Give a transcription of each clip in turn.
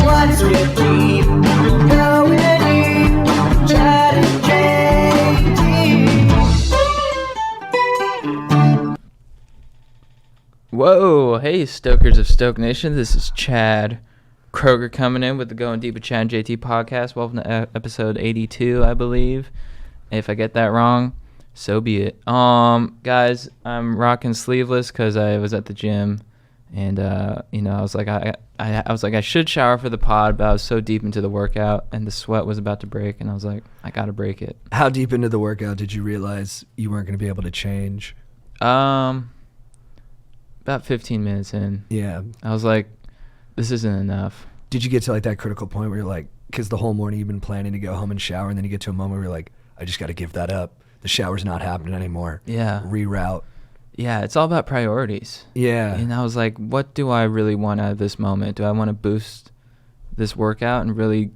What's with deep? Going deep. Chad and JT. Whoa, hey stokers of Stoke Nation, this is Chad Kroger coming in with the Going Deep with Chad and JT podcast. Welcome to episode 82, I believe. If I get that wrong, so be it. Guys, I'm rocking sleeveless because I was at the gym, and I was like, I was like, I should shower for the pod, but I was so deep into the workout, and the sweat was about to break, and I was like, I gotta break it. How deep into the workout did you realize you weren't going to be able to change? About 15 minutes in. Yeah. I was like, this isn't enough. Did you get to like that critical point where you're like, because the whole morning you've been planning to go home and shower, and then you get to a moment where you're like, I just got to give that up. The shower's not happening anymore. Yeah. Reroute. Yeah, it's all about priorities. Yeah. And I was like, what do I really want out of this moment? Do I want to boost this workout and really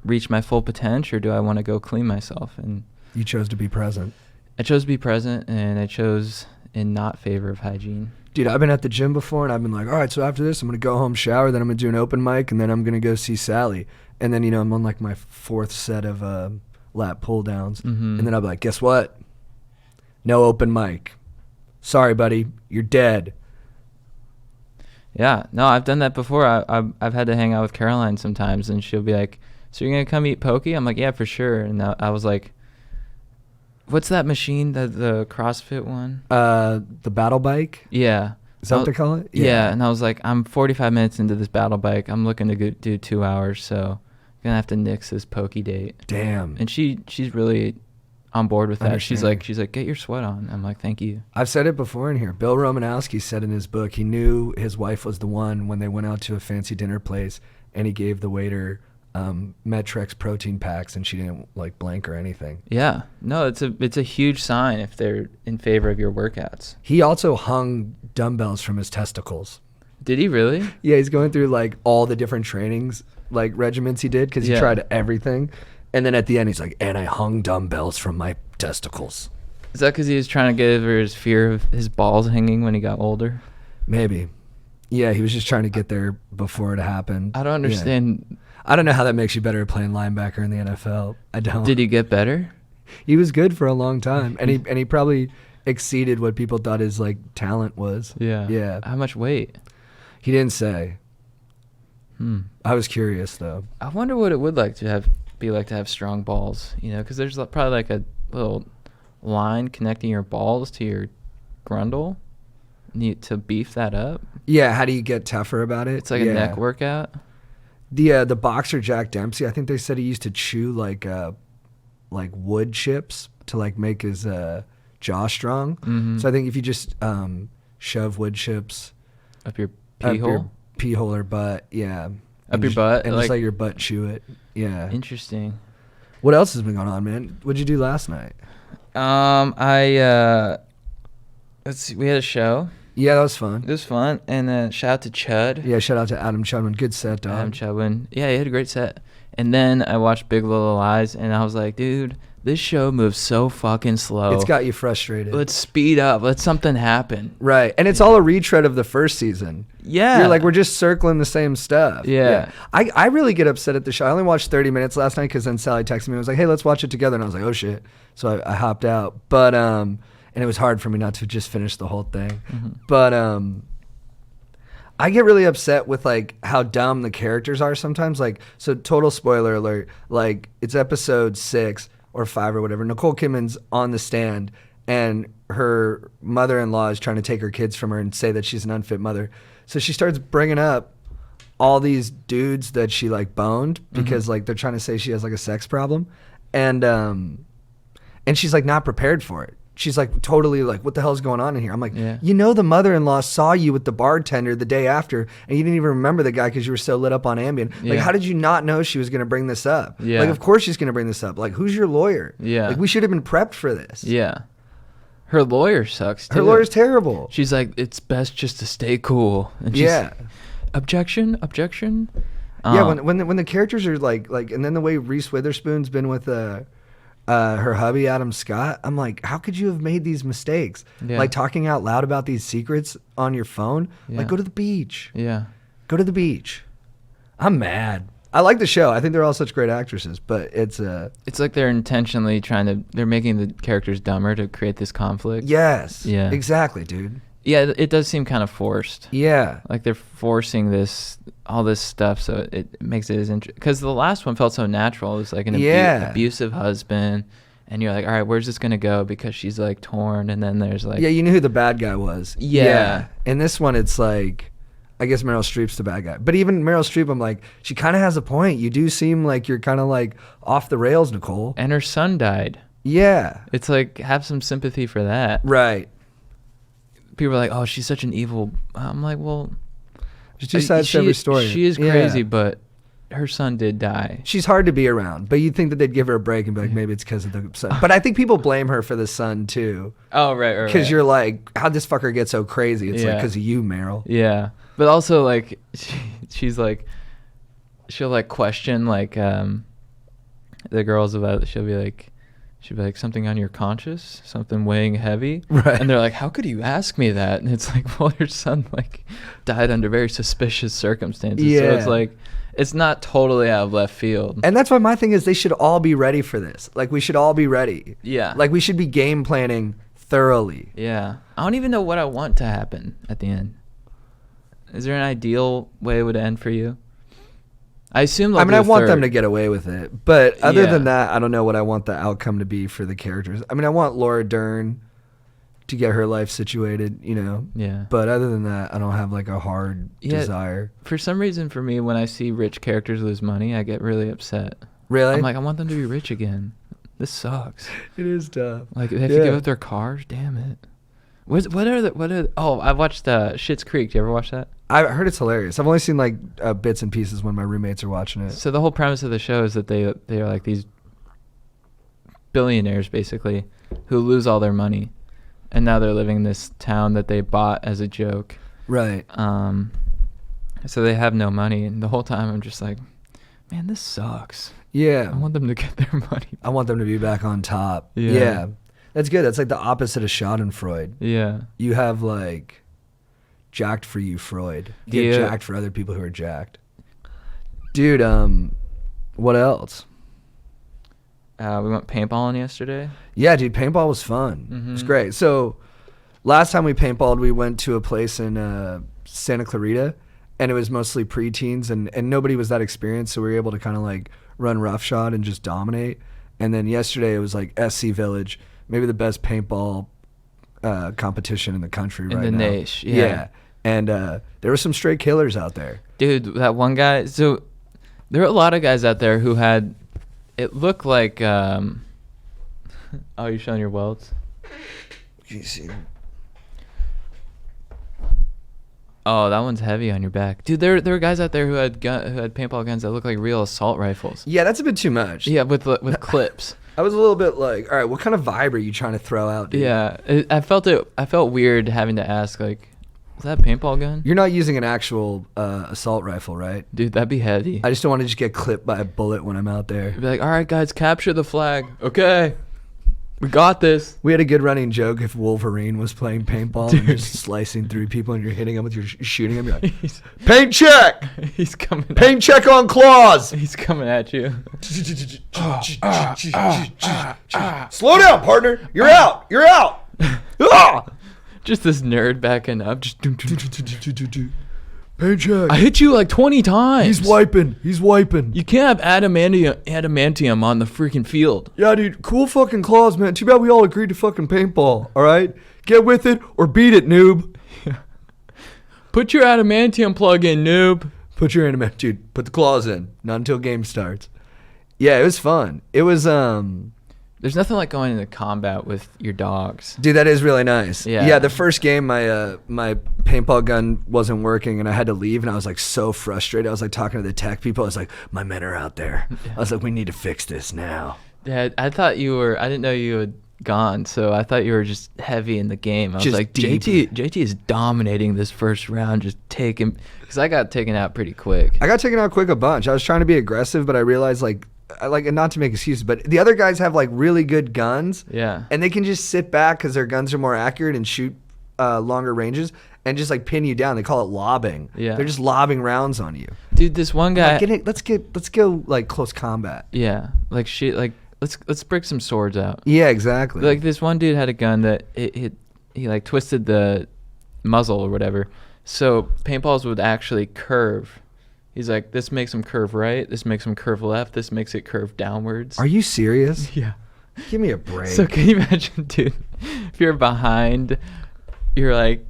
reach my full potential, or do I want to go clean myself? And You chose to be present. I chose to be present, and I chose in not favor of hygiene. Dude, I've been at the gym before, and I've been like, all right, so after this, I'm going to go home, shower, then I'm going to do an open mic, and then I'm going to go see Sally. And then, I'm on like my fourth set of lat pull downs. Mm-hmm. And then I'll be like, guess what? No open mic. Sorry, buddy. You're dead. Yeah, no, I've done that before. I've had to hang out with Caroline sometimes, and she'll be like, so you're going to come eat poke? I'm like, yeah, for sure. And I was like, what's that machine, the CrossFit one? The battle bike? Yeah. Is that what they call it? Yeah, and I was like, I'm 45 minutes into this battle bike. I'm looking to do 2 hours, so I'm going to have to nix this pokey date. Damn. And she's really on board with that. She's Understand. like, get your sweat on. I'm like, thank you. I've said it before in here. Bill Romanowski said in his book he knew his wife was the one when they went out to a fancy dinner place, and he gave the waiter Metrex protein packs, and she didn't like blank or anything. Yeah. No, it's a huge sign if they're in favor of your workouts. He also hung dumbbells from his testicles. Did he really? Yeah, he's going through like all the different trainings, like regimens he did, because he tried everything. And then at the end, he's like, and I hung dumbbells from my testicles. Is that because he was trying to get over his fear of his balls hanging when he got older? Maybe. Yeah, he was just trying to get there before it happened. I don't understand. Yeah. I don't know how that makes you better at playing linebacker in the NFL. I don't. Did he get better? He was good for a long time, and he probably exceeded what people thought his like talent was. Yeah. Yeah. How much weight? He didn't say. I was curious though. I wonder what it would be like to have strong balls, because there's probably like a little line connecting your balls to your grundle. Need to beef that up. Yeah, how do you get tougher about it? It's like a neck workout. The boxer Jack Dempsey, I think they said he used to chew like wood chips to like make his jaw strong. Mm-hmm. So I think if you just shove wood chips up your pee hole or butt, yeah. Up your butt? And just let your butt chew it. Yeah. Interesting. What else has been going on, man? What'd you do last night? Let's see, we had a show. Yeah, that was fun. It was fun. And shout out to Chud. Yeah, shout out to Adam Chudwin. Good set, dog. Adam Chudwin. Yeah, he had a great set. And then I watched Big Little Lies, and I was like, dude, this show moves so fucking slow. It's got you frustrated. Let's speed up. Let something happen. Right. And it's all a retread of the first season. Yeah. You're like, we're just circling the same stuff. Yeah. I really get upset at the show. I only watched 30 minutes last night because then Sally texted me and was like, hey, let's watch it together. And I was like, oh, shit. So I hopped out. But, and it was hard for me not to just finish the whole thing. Mm-hmm. But, I get really upset with like how dumb the characters are sometimes. Like, so total spoiler alert, like it's episode 6 or 5 or whatever. Nicole Kidman's on the stand and her mother-in-law is trying to take her kids from her and say that she's an unfit mother. So she starts bringing up all these dudes that she like boned because like they're trying to say she has like a sex problem. And she's like not prepared for it. She's like totally like, what the hell's going on in here? I'm like, the mother-in-law saw you with the bartender the day after and you didn't even remember the guy because you were so lit up on Ambien. Like, how did you not know she was going to bring this up? Yeah. Like, of course she's going to bring this up. Like, who's your lawyer? Yeah. Like, we should have been prepped for this. Yeah. Her lawyer sucks, too. Her lawyer's terrible. She's like, it's best just to stay cool. And she's, objection. Yeah, when the characters are like, and then the way Reese Witherspoon's been with her hubby Adam Scott, I'm like, how could you have made these mistakes? Yeah. Like talking out loud about these secrets on your phone. Yeah. Like, go to the beach. Yeah. Go to the beach. I'm mad. I like the show. I think they're all such great actresses, but it's like they're intentionally they're making the characters dumber to create this conflict. yes. Yeah. Exactly, dude. Yeah, it does seem kind of forced. Yeah. Like they're forcing all this stuff, so it makes it as interesting. Because the last one felt so natural. It was like an abusive husband, and you're like, all right, where's this gonna go? Because she's like torn, and then there's like, Yeah, you knew who the bad guy was. Yeah. In this one, it's like, I guess Meryl Streep's the bad guy. But even Meryl Streep, I'm like, she kind of has a point. You do seem like you're kind of like off the rails, Nicole. and her son died. Yeah. It's like, have some sympathy for that. Right. People are like, oh, she's such an evil. I'm like, well, There's two sides to every story. She is Yeah. crazy, but her son did die. She's hard to be around, but you'd think that they'd give her a break and be like, maybe it's because of the son. But I think people blame her for the son too. Oh, right. Because you're like, how'd this fucker get so crazy? It's like, Yeah. because of you, Meryl. Yeah, but also like she's like, she'll like question like the girls about. She'll be like something on your conscience, something weighing heavy, Right. And they're like, how could you ask me that? And it's like, well, your son like died under very suspicious circumstances. So Yeah. it's like, it's not totally out of left field. And that's why my thing is they should all be ready for this. Like, we should all be ready. Yeah. Like, we should be game planning thoroughly. Yeah, I don't even know what I want to happen at the end. Is there an ideal way it would end for you? I assume. I mean, I want them to get away with it. But other Yeah. than that, I don't know what I want the outcome to be for the characters. I mean, I want Laura Dern to get her life situated, you know. Yeah. But other than that, I don't have like a hard desire. For some reason, for me, when I see rich characters lose money, I get really upset. Really? I'm like, I want them to be rich again. This sucks. it is tough. Like, they have to give up their cars. Damn it. What are? Oh, I watched Schitt's Creek. Do you ever watch that? I heard it's hilarious. I've only seen like bits and pieces when my roommates are watching it. So the whole premise of the show is that they are like these billionaires basically who lose all their money, and now they're living in this town that they bought as a joke. Right. So they have no money, and the whole time I'm just like, man, this sucks. Yeah. I want them to get their money. I want them to be back on top. Yeah. Yeah. That's good. That's like the opposite of Schadenfreude. Yeah. You have like jacked for you, Freud. You get jacked for other people who are jacked. Dude, what else? We went paintballing yesterday. Yeah, dude, paintball was fun. It was great. So last time we paintballed, we went to a place in Santa Clarita, and it was mostly preteens, and nobody was that experienced, so we were able to kind of like run roughshod and just dominate. And then yesterday it was like SC Village, maybe the best paintball competition in the country right now. In the niche, yeah. And there were some straight killers out there. Dude, that one guy. So there were a lot of guys out there who had. It looked like. Oh, you're showing your welds? Can you see? Oh, that one's heavy on your back, dude. There were guys out there who had paintball guns that looked like real assault rifles. Yeah, that's a bit too much. Yeah, with clips. I was a little bit like, all right, what kind of vibe are you trying to throw out, dude? Yeah, I felt weird having to ask, like, is that a paintball gun? You're not using an actual assault rifle, right? Dude, that'd be heavy. I just don't want to just get clipped by a bullet when I'm out there. Be like, all right, guys, capture the flag. Okay, we got this. We had a good running joke if Wolverine was playing paintball and just slicing through people and you're hitting them with your shooting them. You're like, paint check! He's coming. Paint check on claws! He's coming at you. Slow down, partner! You're out! You're out! Ah! Just this nerd backing up. Just Paint check. I hit you like 20 times. He's wiping. He's wiping. You can't have adamantium on the freaking field. Yeah, dude. Cool fucking claws, man. Too bad we all agreed to fucking paintball. All right? Get with it or beat it, noob. Put your adamantium plug in, noob. Put your adamantium. Dude, put the claws in. Not until game starts. Yeah, it was fun. It was, There's nothing like going into combat with your dogs. Dude, that is really nice. Yeah. Yeah, the first game, my paintball gun wasn't working, and I had to leave, and I was like so frustrated. I was like talking to the tech people. I was like, my men are out there. I was like, we need to fix this now. Yeah, I didn't know you had gone, so I thought you were just heavy in the game. I was Just like, deep. JT is dominating this first round, just taking, because I got taken out pretty quick. I got taken out quick a bunch. I was trying to be aggressive, but I realized not to make excuses, but the other guys have like really good guns. Yeah. And they can just sit back because their guns are more accurate and shoot longer ranges and just like pin you down. They call it lobbing. Yeah. They're just lobbing rounds on you. Dude, this one guy. Let's go like close combat. Yeah, like shit. Like let's break some swords out. Yeah, exactly. Like this one dude had a gun that he like twisted the muzzle or whatever, so paintballs would actually curve. He's like, this makes them curve right. This makes them curve left. This makes it curve downwards. Are you serious? Yeah. Give me a break. So can you imagine, dude? If you're behind, you're like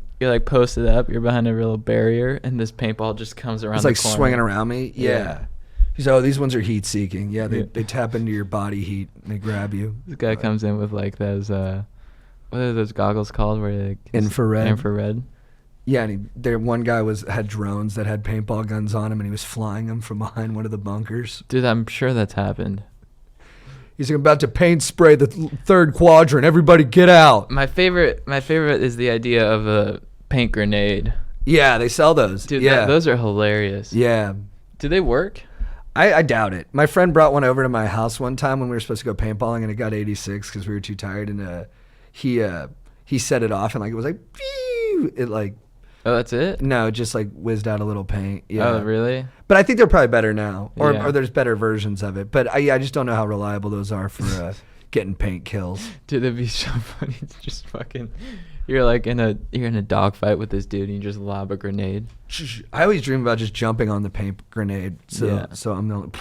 posted up. You're behind a real barrier, and this paintball just comes around. It's like the corner. swinging around me. Yeah. He's like, oh, these ones are heat seeking. Yeah, Yeah. they tap into your body heat and they grab you. This guy comes in with like those what are those goggles called? Where like, Infrared. Infrared. Yeah, and one guy had drones that had paintball guns on him, and he was flying them from behind one of the bunkers. Dude, I'm sure that's happened. He's like, I'm about to paint spray the third quadrant. Everybody get out. My favorite is the idea of a paint grenade. Yeah, they sell those. Dude, yeah. those are hilarious. Yeah. Do they work? I doubt it. My friend brought one over to my house one time when we were supposed to go paintballing, and it got 86 because we were too tired, and he set it off, and like it was like, pew! It like. Oh, that's it? No, it just like whizzed out a little paint. Yeah. Oh, really? But I think they're probably better now, or Yeah. or there's better versions of it. But I just don't know how reliable those are for getting paint kills. Dude, that'd be so funny. It's just fucking, you're in a dogfight with this dude, and you just lob a grenade. I always dream about just jumping on the paint grenade. So Yeah. so I'm not.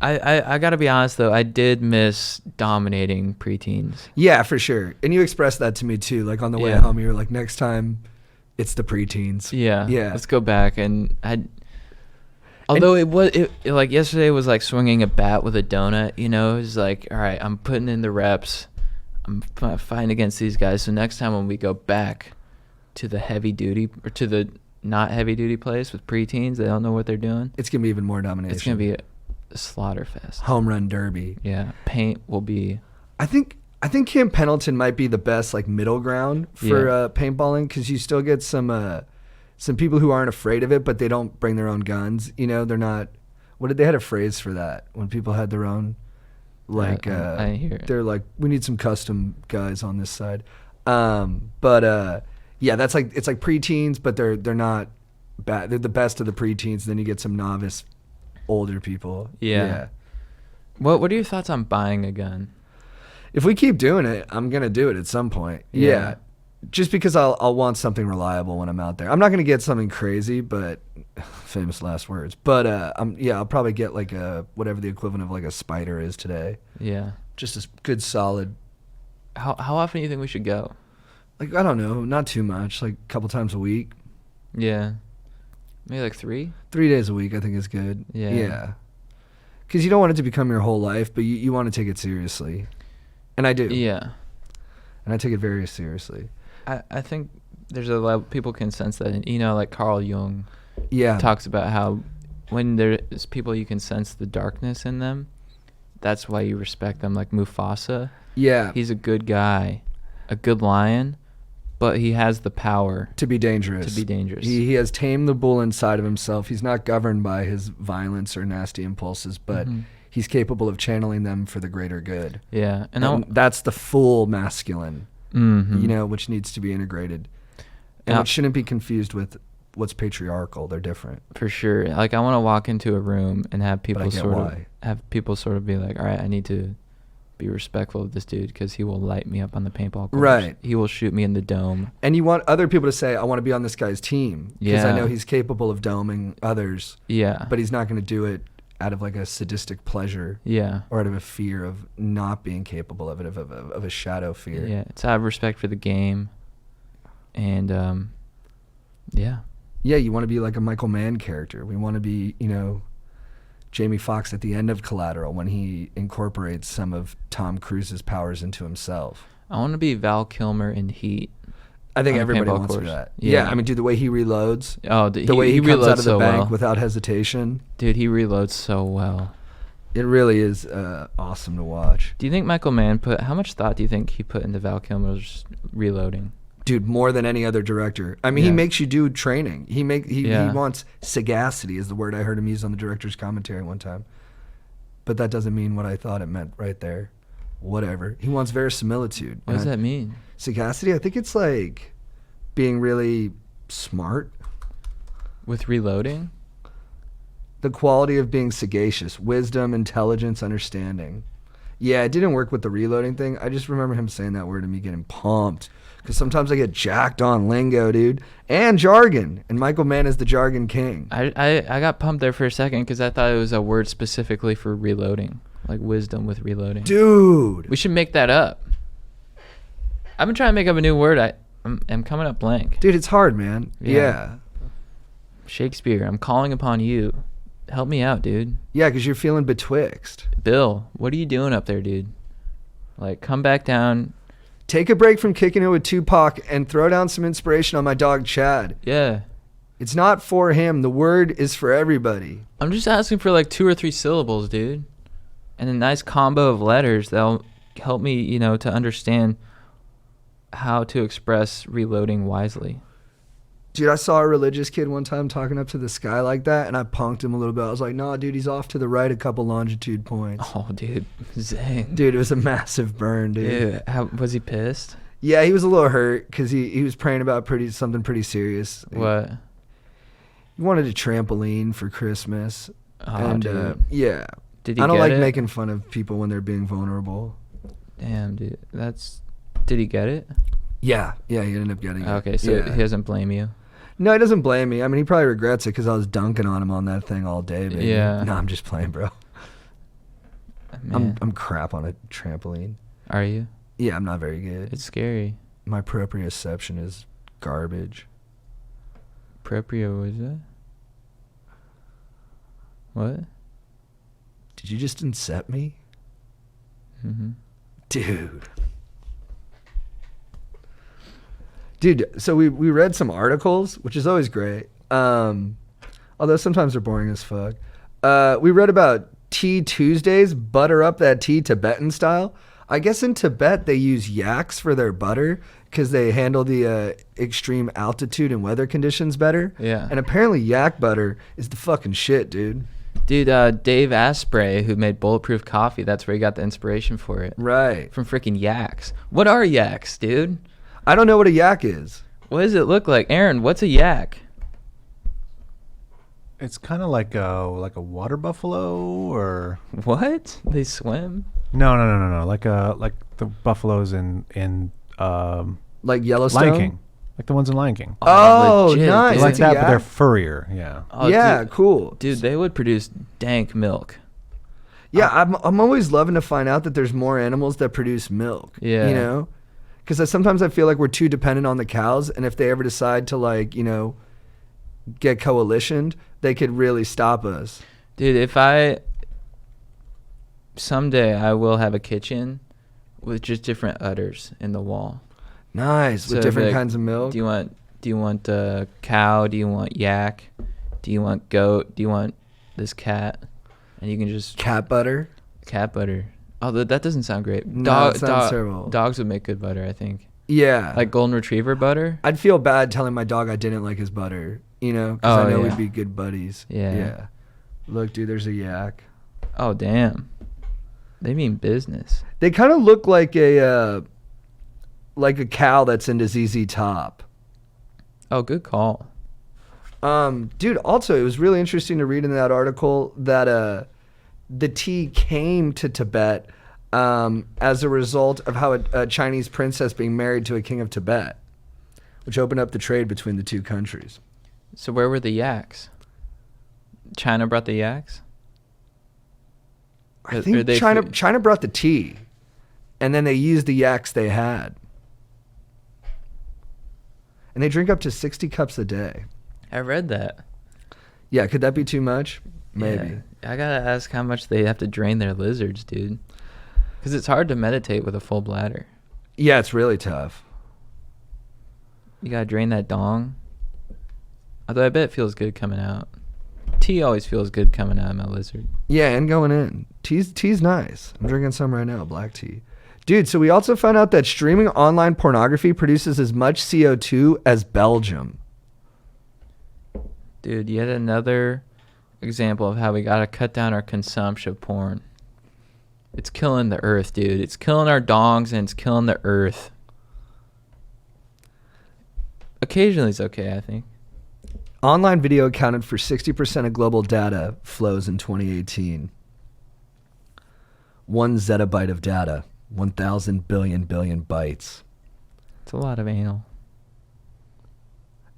I gotta be honest though, I did miss dominating preteens. Yeah, for sure. And you expressed that to me too. Like on the way Yeah. home, you were like, next time, it's the preteens. Yeah. Yeah. Let's go back although it like yesterday was like swinging a bat with a donut, you know. It was like, all right, I'm putting in the reps. I'm fighting against these guys. So next time when we go back to the heavy duty or to the not heavy duty place with preteens, they don't know what they're doing. It's gonna be even more domination. It's gonna be a slaughter fest. Home run derby. Yeah, paint will be. I think Camp Pendleton might be the best like middle ground for paintballing, because you still get some people who aren't afraid of it, but they don't bring their own guns. You know, they're not. What did they had a phrase for that when people had their own? Like I didn't hear it. They're like, we need some custom guys on this side. Yeah, that's like, it's like preteens, but they're not bad. They're the best of the preteens. Then you get some novice older people. Yeah. What are your thoughts on buying a gun? If we keep doing it, I'm gonna do it at some point. Yeah. Just because I'll want something reliable when I'm out there. I'm not gonna get something crazy, but famous last words. But I'll probably get like whatever the equivalent of like a Spider is today. Yeah. Just a good solid. How often do you think we should go? Like, I don't know, not too much. Like a couple times a week. Yeah. Maybe like 3? 3 days a week, I think is good. Yeah. Yeah. Because you don't want it to become your whole life, but you want to take it seriously. And I do. Yeah. And I take it very seriously. I think there's a lot people can sense that. You know, like Carl Jung Yeah. talks about how when there's people you can sense the darkness in them, that's why you respect them. Like Mufasa. Yeah. He's a good guy, a good lion, but he has the power to be dangerous. He has tamed the bull inside of himself. He's not governed by his violence or nasty impulses, but he's capable of channeling them for the greater good. Yeah. And that's the full masculine, Mm-hmm. you know, which needs to be integrated. And it shouldn't be confused with what's patriarchal. They're different. For sure. Like, I want to walk into a room and have people But I get sort of be like, all right, I need to be respectful of this dude because he will light me up on the paintball course. Right. He will shoot me in the dome. And you want other people to say, I want to be on this guy's team. Because I Yeah. know he's capable of doming others. Yeah. But he's not going to do it out of like a sadistic pleasure. Yeah. Or out of a fear of not being capable of it, of a shadow fear. Yeah. It's out of respect for the game. And, yeah. Yeah, you want to be like a Michael Mann character. We want to be, you know, Jamie Foxx at the end of Collateral when he incorporates some of Tom Cruise's powers into himself. I want to be Val Kilmer in Heat. I think on the everybody paintball wants course. that. Yeah. Yeah, I mean, dude, the way he reloads, Oh, the way he comes reloads out of the so bank well. without hesitation, Dude, he reloads so well. it really is awesome to watch. Do you think Michael Mann how much thought do you think he put into Val Kilmer's reloading? Dude, more than any other director. I mean, he Yeah. makes you do training. He Yeah. wants sagacity is the word I heard him use on the director's commentary one time. But that doesn't mean what I thought it meant right there. Whatever. He wants verisimilitude. What does that mean? Sagacity, I think it's like being really smart. With reloading? The quality of being sagacious, wisdom, intelligence, understanding. Yeah, it didn't work with the reloading thing. I just remember him saying that word and me getting pumped. Because sometimes I get jacked on lingo, dude. And jargon. And Michael Mann is the jargon king. I got pumped there for a second because I thought it was a word specifically for reloading. Like wisdom with reloading. Dude. We should make that up. I've been trying to make up a new word. I'm coming up blank. Dude, it's hard, man. Yeah. Shakespeare, I'm calling upon you. Help me out, dude. Yeah, because you're feeling betwixt. Bill, what are you doing up there, dude? Like, come back down. Take a break from kicking it with Tupac and throw down some inspiration on my dog Chad. Yeah. It's not for him. The word is for everybody. I'm just asking for like 2 or 3 syllables, dude. And a nice combo of letters that'll help me, you know, to understand how to express reloading wisely. Dude, I saw a religious kid one time talking up to the sky like that, and I punked him a little bit. I was like, nah, dude, he's off to the right a couple longitude points. Oh, dude. Zang. Dude, it was a massive burn, dude. How was he pissed? Yeah, he was a little hurt because he was praying about something pretty serious. What? He wanted a trampoline for Christmas. Oh, and dude. yeah. Did he I don't get like it? making fun of people when they're being vulnerable. Damn, dude. Did he get it? Yeah, he ended up getting it. Okay, so yeah. he doesn't blame you. No, he doesn't blame me. I mean, he probably regrets it because I was dunking on him on that thing all day, baby. Yeah. No, I'm just playing, bro. Man. I'm crap on a trampoline. Are you? Yeah, I'm not very good. It's scary. My proprioception is garbage. Proprio, what is that? What? Did you just incept me? Mm-hmm. Dude, so we read some articles, which is always great. Although sometimes they're boring as fuck. We read about Tea Tuesdays, butter up that tea Tibetan style. I guess in Tibet they use yaks for their butter because they handle the extreme altitude and weather conditions better. Yeah. And apparently yak butter is the fucking shit, dude. Dude, Dave Asprey, who made Bulletproof Coffee, that's where he got the inspiration for it. Right. From freaking yaks. What are yaks, dude? I don't know what a yak is. What does it look like? Aaron, what's a yak? It's kind of like a water buffalo, or What? They swim? no. Like the buffaloes in Like Yellowstone? Lion King, like the ones in Lion King. Oh, legit, nice. dude. Like It's a that, but they're yak? furrier. Yeah. Oh, Yeah, dude, cool. Dude, they would produce dank milk. Yeah, I'm always loving to find out that there's more animals that produce milk. Yeah. You know? Because sometimes I feel like we're too dependent on the cows, and if they ever decide to, like, you know, get coalitioned, they could really stop us. Dude, someday I will have a kitchen with just different udders in the wall. Nice. So With different like, kinds of milk. Do you want cow? Do you want yak? Do you want goat? Do you want this cat? And you can just Cat butter. cat butter. Although that doesn't sound great. No, it sounds terrible. Dogs would make good butter, I think. Yeah. Like golden retriever butter. I'd feel bad telling my dog I didn't like his butter, you know? Because I know yeah. we'd be good buddies. Yeah. Look, dude, there's a yak. Oh damn. They mean business. They kind of look like a cow that's into ZZ Top. Oh, good call. Dude, also, it was really interesting to read in that article that the tea came to Tibet as a result of how a Chinese princess being married to a king of Tibet, which opened up the trade between the two countries. So where were the yaks? China brought the yaks? I Are think they China brought the tea, and then they used the yaks they had. And they drink up to 60 cups a day. I read that. Yeah, could that be too much? Maybe. Yeah. I gotta ask how much they have to drain their lizards, dude. Because it's hard to meditate with a full bladder. Yeah, it's really tough. You gotta drain that dong. Although I bet it feels good coming out. Tea always feels good coming out of my lizard. Yeah, and going in. Tea's nice. I'm drinking some right now, black tea. Dude, so we also found out that streaming online pornography produces as much CO2 as Belgium. Dude, yet another example of how we gotta cut down our consumption of porn. It's killing the earth, dude. It's killing our dongs and it's killing the earth. Occasionally it's okay, I think. Online video accounted for 60% of global data flows in 2018. 1 zettabyte of data, 1,000 billion bytes. It's a lot of anal.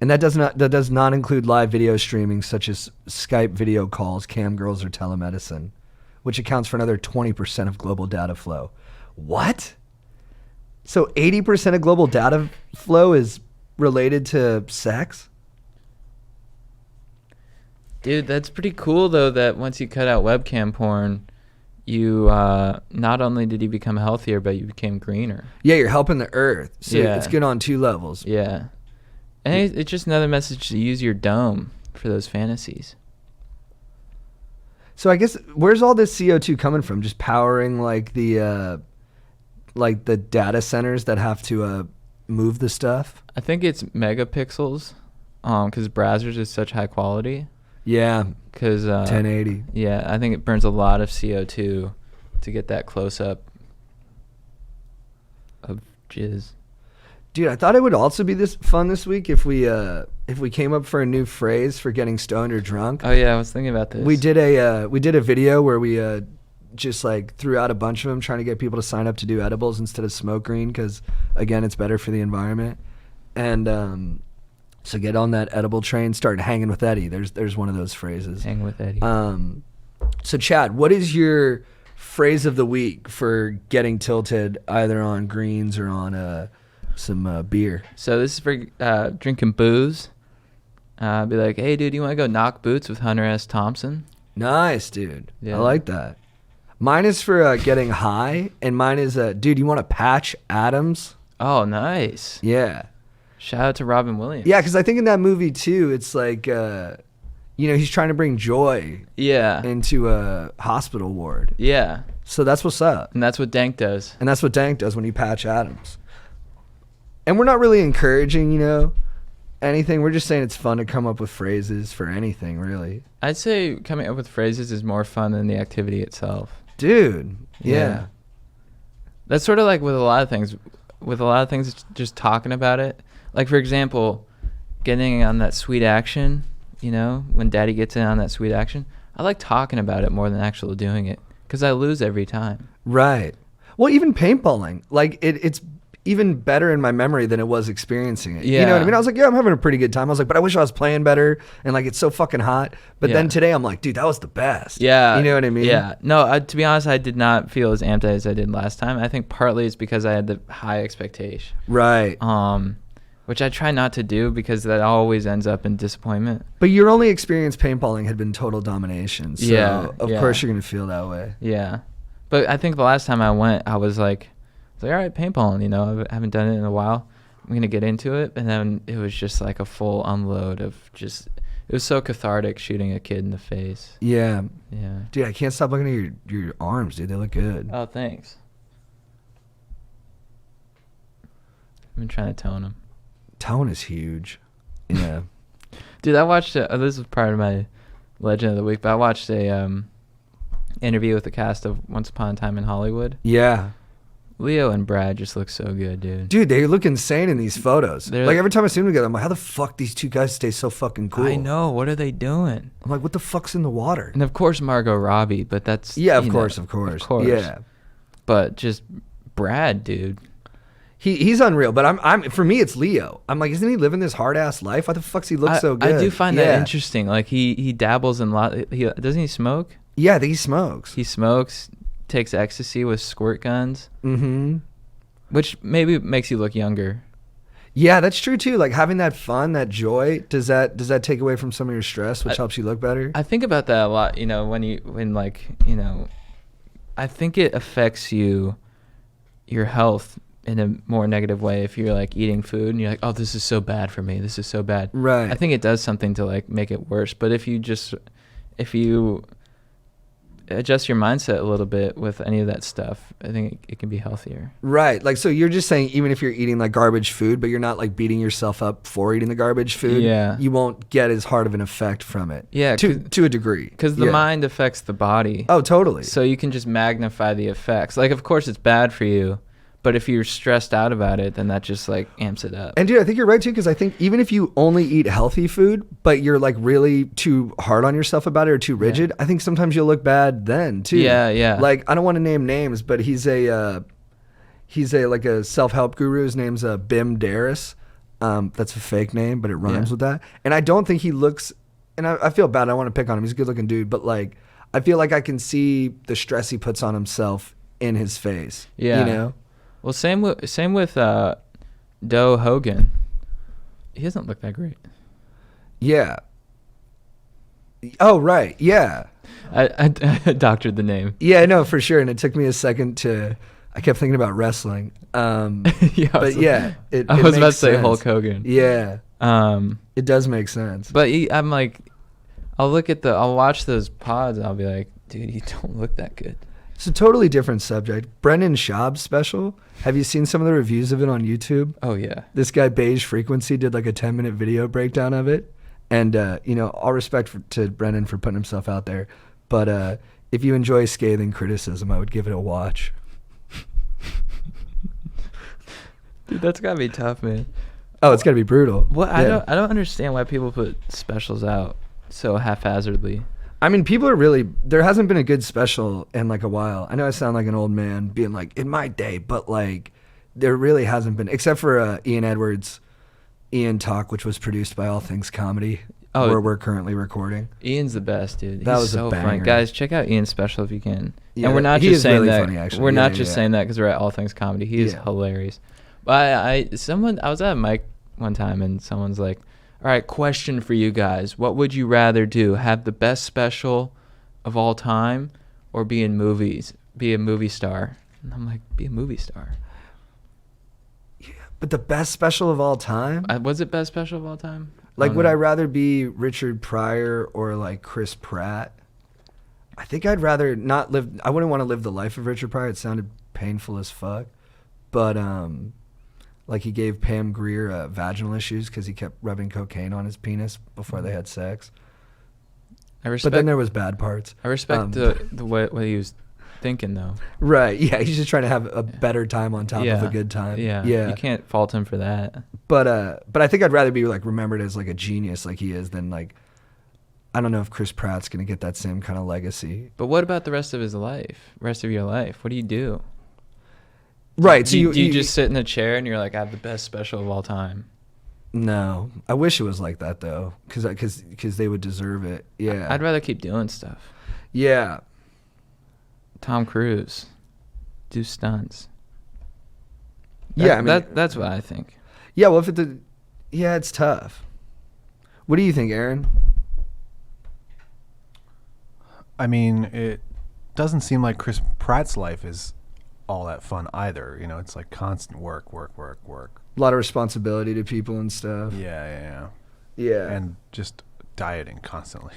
And that does not include live video streaming such as Skype video calls, cam girls, or telemedicine, which accounts for another 20% of global data flow. What? So 80% of global data flow is related to sex? Dude, that's pretty cool though that once you cut out webcam porn, you not only did you become healthier, but you became greener. Yeah, you're helping the earth. So Yeah. it's good on 2 levels. Yeah. And it's just another message to use your dome for those fantasies. So I guess where's all this CO2 coming from? Just powering like the data centers that have to move the stuff? I think it's megapixels, because browsers is such high quality. Yeah, Because 1080. yeah, I think it burns a lot of CO2 to get that close up of jizz. Dude, I thought it would also be this fun this week if we came up for a new phrase for getting stoned or drunk. Oh yeah, I was thinking about this. We did a video where we just like threw out a bunch of them, trying to get people to sign up to do edibles instead of smoke green, because again, it's better for the environment. And so get on that edible train, start hanging with Eddie. There's one of those phrases. Hang with Eddie. So Chad, what is your phrase of the week for getting tilted either on greens or on some beer? So this is for drinking booze. Be like, hey dude, you want to go knock boots with Hunter S. Thompson? Nice, dude. Yeah. I like that. Mine is for getting high, and mine is, dude, you want to patch Adams? Oh, nice. Yeah. Shout out to Robin Williams. Yeah, because I think in that movie, too, it's like, he's trying to bring joy Yeah. into a hospital ward. Yeah. So that's what's up. And that's what Dank does. And that's what Dank does when you patch Adams. And we're not really encouraging, anything. We're just saying it's fun to come up with phrases for anything, really. I'd say coming up with phrases is more fun than the activity itself. Dude, yeah. That's sort of like with a lot of things. With a lot of things, it's just talking about it. Like, for example, getting on that sweet action, when daddy gets in on that sweet action. I like talking about it more than actually doing it because I lose every time. Right. Well, even paintballing, like it's even better in my memory than it was experiencing it. You know what I mean? I was like, yeah, I'm having a pretty good time. I was like, but I wish I was playing better. And like, it's so fucking hot. But then today I'm like, dude, that was the best. Yeah. You know what I mean? Yeah. No, to be honest, I did not feel as amped as I did last time. I think partly it's because I had the high expectation. Right. Which I try not to do because that always ends up in disappointment. But your only experience paintballing had been total domination. So of course you're going to feel that way. Yeah. But I think the last time I went, I was like, all right, paintballing, I haven't done it in a while. I'm going to get into it. And then it was just like a full unload of it was so cathartic shooting a kid in the face. Yeah. Yeah. Dude, I can't stop looking at your arms, dude. They look good. Oh, thanks. I've been trying to tone them. Tone is huge. Yeah. Dude, I watched this is part of my legend of the week, but I watched a interview with the cast of Once Upon a Time in Hollywood. Yeah. Leo and Brad just look so good, dude. Dude, they look insane in these photos. They're like every time I see them together, I'm like, how the fuck these two guys stay so fucking cool? I know. What are they doing? I'm like, what the fuck's in the water? And of course, Margot Robbie, but that's Of you course. know, of course. Yeah. But just Brad, dude. He's unreal, but I'm for me it's Leo. I'm like, isn't he living this hard ass life? Why the fuck's he look so good? I do find that interesting. Like he dabbles in doesn't he smoke? Yeah, he smokes. He smokes, takes ecstasy with squirt guns. Mm-hmm. Which maybe makes you look younger. Yeah, that's true too. Like having that fun, that joy, does that take away from some of your stress, which helps you look better? I think about that a lot, I think it affects your health in a more negative way if you're like eating food and you're like, oh, this is so bad for me. This is so bad. Right. I think it does something to like make it worse. But if you adjust your mindset a little bit with any of that stuff, I think it can be healthier. Right. Like, so you're just saying even if you're eating like garbage food, but you're not like beating yourself up for eating the garbage food, you won't get as hard of an effect from it. Yeah. To a degree. Because the mind affects the body. Oh, totally. So you can just magnify the effects. Like, of course, it's bad for you, But if you're stressed out about it, then that just like amps it up. And dude, I think you're right too, because I think even if you only eat healthy food, but you're like really too hard on yourself about it or too rigid, I think sometimes you'll look bad then too. Yeah. Like I don't want to name names, but he's a like a self-help guru. His name's Bim Darris. That's a fake name, but it rhymes with that. And I don't think he looks. And I feel bad. I don't want to pick on him. He's a good-looking dude, but like I feel like I can see the stress he puts on himself in his face. Yeah. You know. Well, same with Doe Hogan. He doesn't look that great. Yeah. Oh right. Yeah. I doctored the name. Yeah, no, for sure. And it took me a second to. I kept thinking about wrestling. Yeah, but yeah, I was about to makes say sense. Hulk Hogan. Yeah. It does make sense. But I'm like, I'll watch those pods. And I'll be like, dude, you don't look that good. It's a totally different subject. Brendan Schaub's special. Have you seen some of the reviews of it on YouTube? Oh yeah. This guy Beige Frequency did like a 10-minute video breakdown of it. And all respect to Brendan for putting himself out there. But if you enjoy scathing criticism, I would give it a watch. Dude, that's gotta be tough, man. Oh, it's gotta be brutal. What Yeah. I don't understand why people put specials out so haphazardly. I mean, people are really. There hasn't been a good special in like a while. I know I sound like an old man being like, in my day, but like, there really hasn't been, except for Ian Edwards' Ian Talk, which was produced by All Things Comedy, where we're currently recording. Ian's the best, dude. That He's was a so funny. banger. Guys, check out Ian's special if you can. Yeah, and we're not he just is saying really that. funny, actually. We're Yeah, not yeah, just yeah. saying that because we're at All Things Comedy. He is Yeah. hilarious. But I was at a mic one time and someone's like, "All right, question for you guys: what would you rather do? Have the best special of all time, or be in movies? Be a movie star?" And I'm like, "Be a movie star." But the best special of all time? Was it best special of all time? Like, don't would know. I rather be Richard Pryor or like Chris Pratt? I think I'd rather not live. I wouldn't want to live the life of Richard Pryor. It sounded painful as fuck. But like he gave Pam Grier vaginal issues because he kept rubbing cocaine on his penis before they had sex. I respect. But then there was bad parts. I respect the way what he was thinking though. Right. Yeah. He's just trying to have a better time on top of a good time. Yeah. Yeah. You can't fault him for that. But I think I'd rather be like remembered as like a genius like he is than like. I don't know if Chris Pratt's gonna get that same kind of legacy. But what about the rest of his life? Rest of your life? What do you do? Right. Do you just sit in a chair and you're like, I have the best special of all time? No, I wish it was like that though, because they would deserve it. Yeah. I'd rather keep doing stuff. Yeah. Tom Cruise, do stunts. Yeah. I mean, That's what I think. yeah. Well, it's tough. What do you think, Aaron? I mean, it doesn't seem like Chris Pratt's life is all that fun either. You know, it's like constant work. A lot of responsibility to people and stuff. Yeah. Yeah. And just dieting constantly.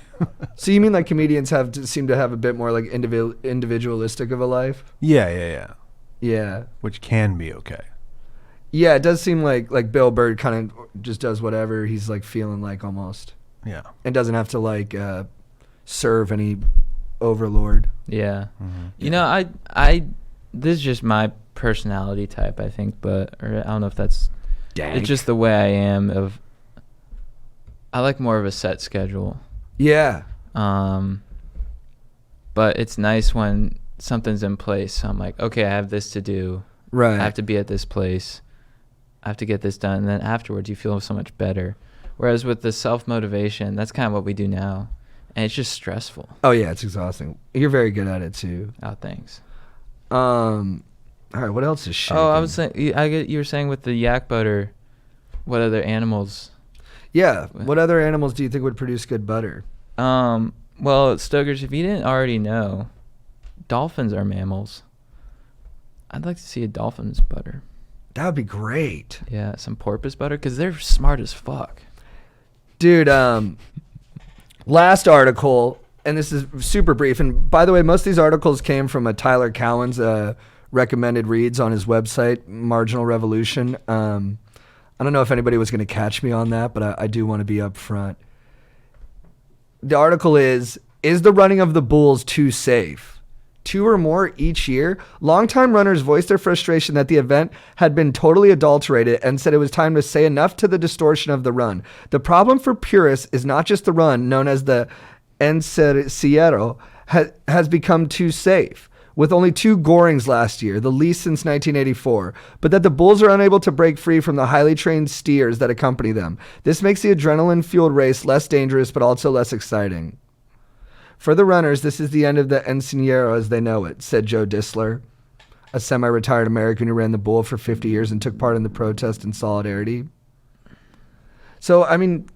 So you mean like comedians seem to have a bit more like individualistic of a life? Yeah. Yeah. Which can be okay. Yeah, it does seem like Bill Burr kind of just does whatever he's like feeling like almost, Yeah. and doesn't have to like serve any overlord. Yeah. Mm-hmm. You know, I this is just my personality type, I think, but or I don't know if that's it's just the way I am. I like more of a set schedule. Yeah. But it's nice when something's in place. So I'm like, okay, I have this to do. Right. I have to be at this place. I have to get this done. And then afterwards, you feel so much better. Whereas with the self-motivation, that's kind of what we do now. And it's just stressful. Oh, yeah, it's exhausting. You're very good at it, too. Oh, thanks. All right, what else is shaking? Oh, I was saying, you were saying with the yak butter, what other animals? Yeah, what other animals do you think would produce good butter? Well, stokers, if you didn't already know, dolphins are mammals. I'd like to see a dolphin's butter. That would be great. Yeah, some porpoise butter, because they're smart as fuck. Dude, last article, and this is super brief, and by the way, most of these articles came from Tyler Cowan's recommended reads on his website, Marginal Revolution. I don't know if anybody was going to catch me on that, but I do want to be up front. The article is the running of the bulls too safe? 2 or more each year, longtime runners voiced their frustration that the event had been totally adulterated and said it was time to say enough to the distortion of the run. The problem for purists is not just the run, known as the Encierro, has become too safe, with only 2 gorings last year, the least since 1984, but that the bulls are unable to break free from the highly trained steers that accompany them. This makes the adrenaline-fueled race less dangerous, but also less exciting. For the runners, this is the end of the Encierro as they know it, said Joe Disler, a semi-retired American who ran the bull for 50 years and took part in the protest in solidarity. So, I mean,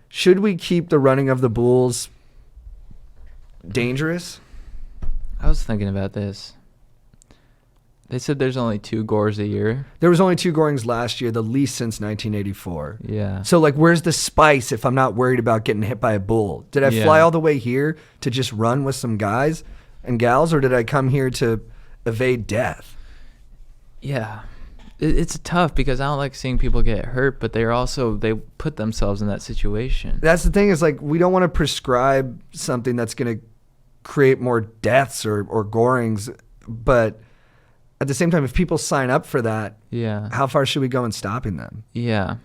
should we keep the running of the bulls dangerous? I was thinking about this. They said there's only 2 gores a year. There was only 2 gorings last year, the least since 1984. Yeah. So, like, where's the spice if I'm not worried about getting hit by a bull? Did I fly all the way here to just run with some guys and gals, or did I come here to evade death? Yeah. It's tough because I don't like seeing people get hurt, but they put themselves in that situation. That's the thing is, like, we don't want to prescribe something that's going to create more deaths or gorings, but at the same time, if people sign up for that, Yeah. how far should we go in stopping them? Yeah.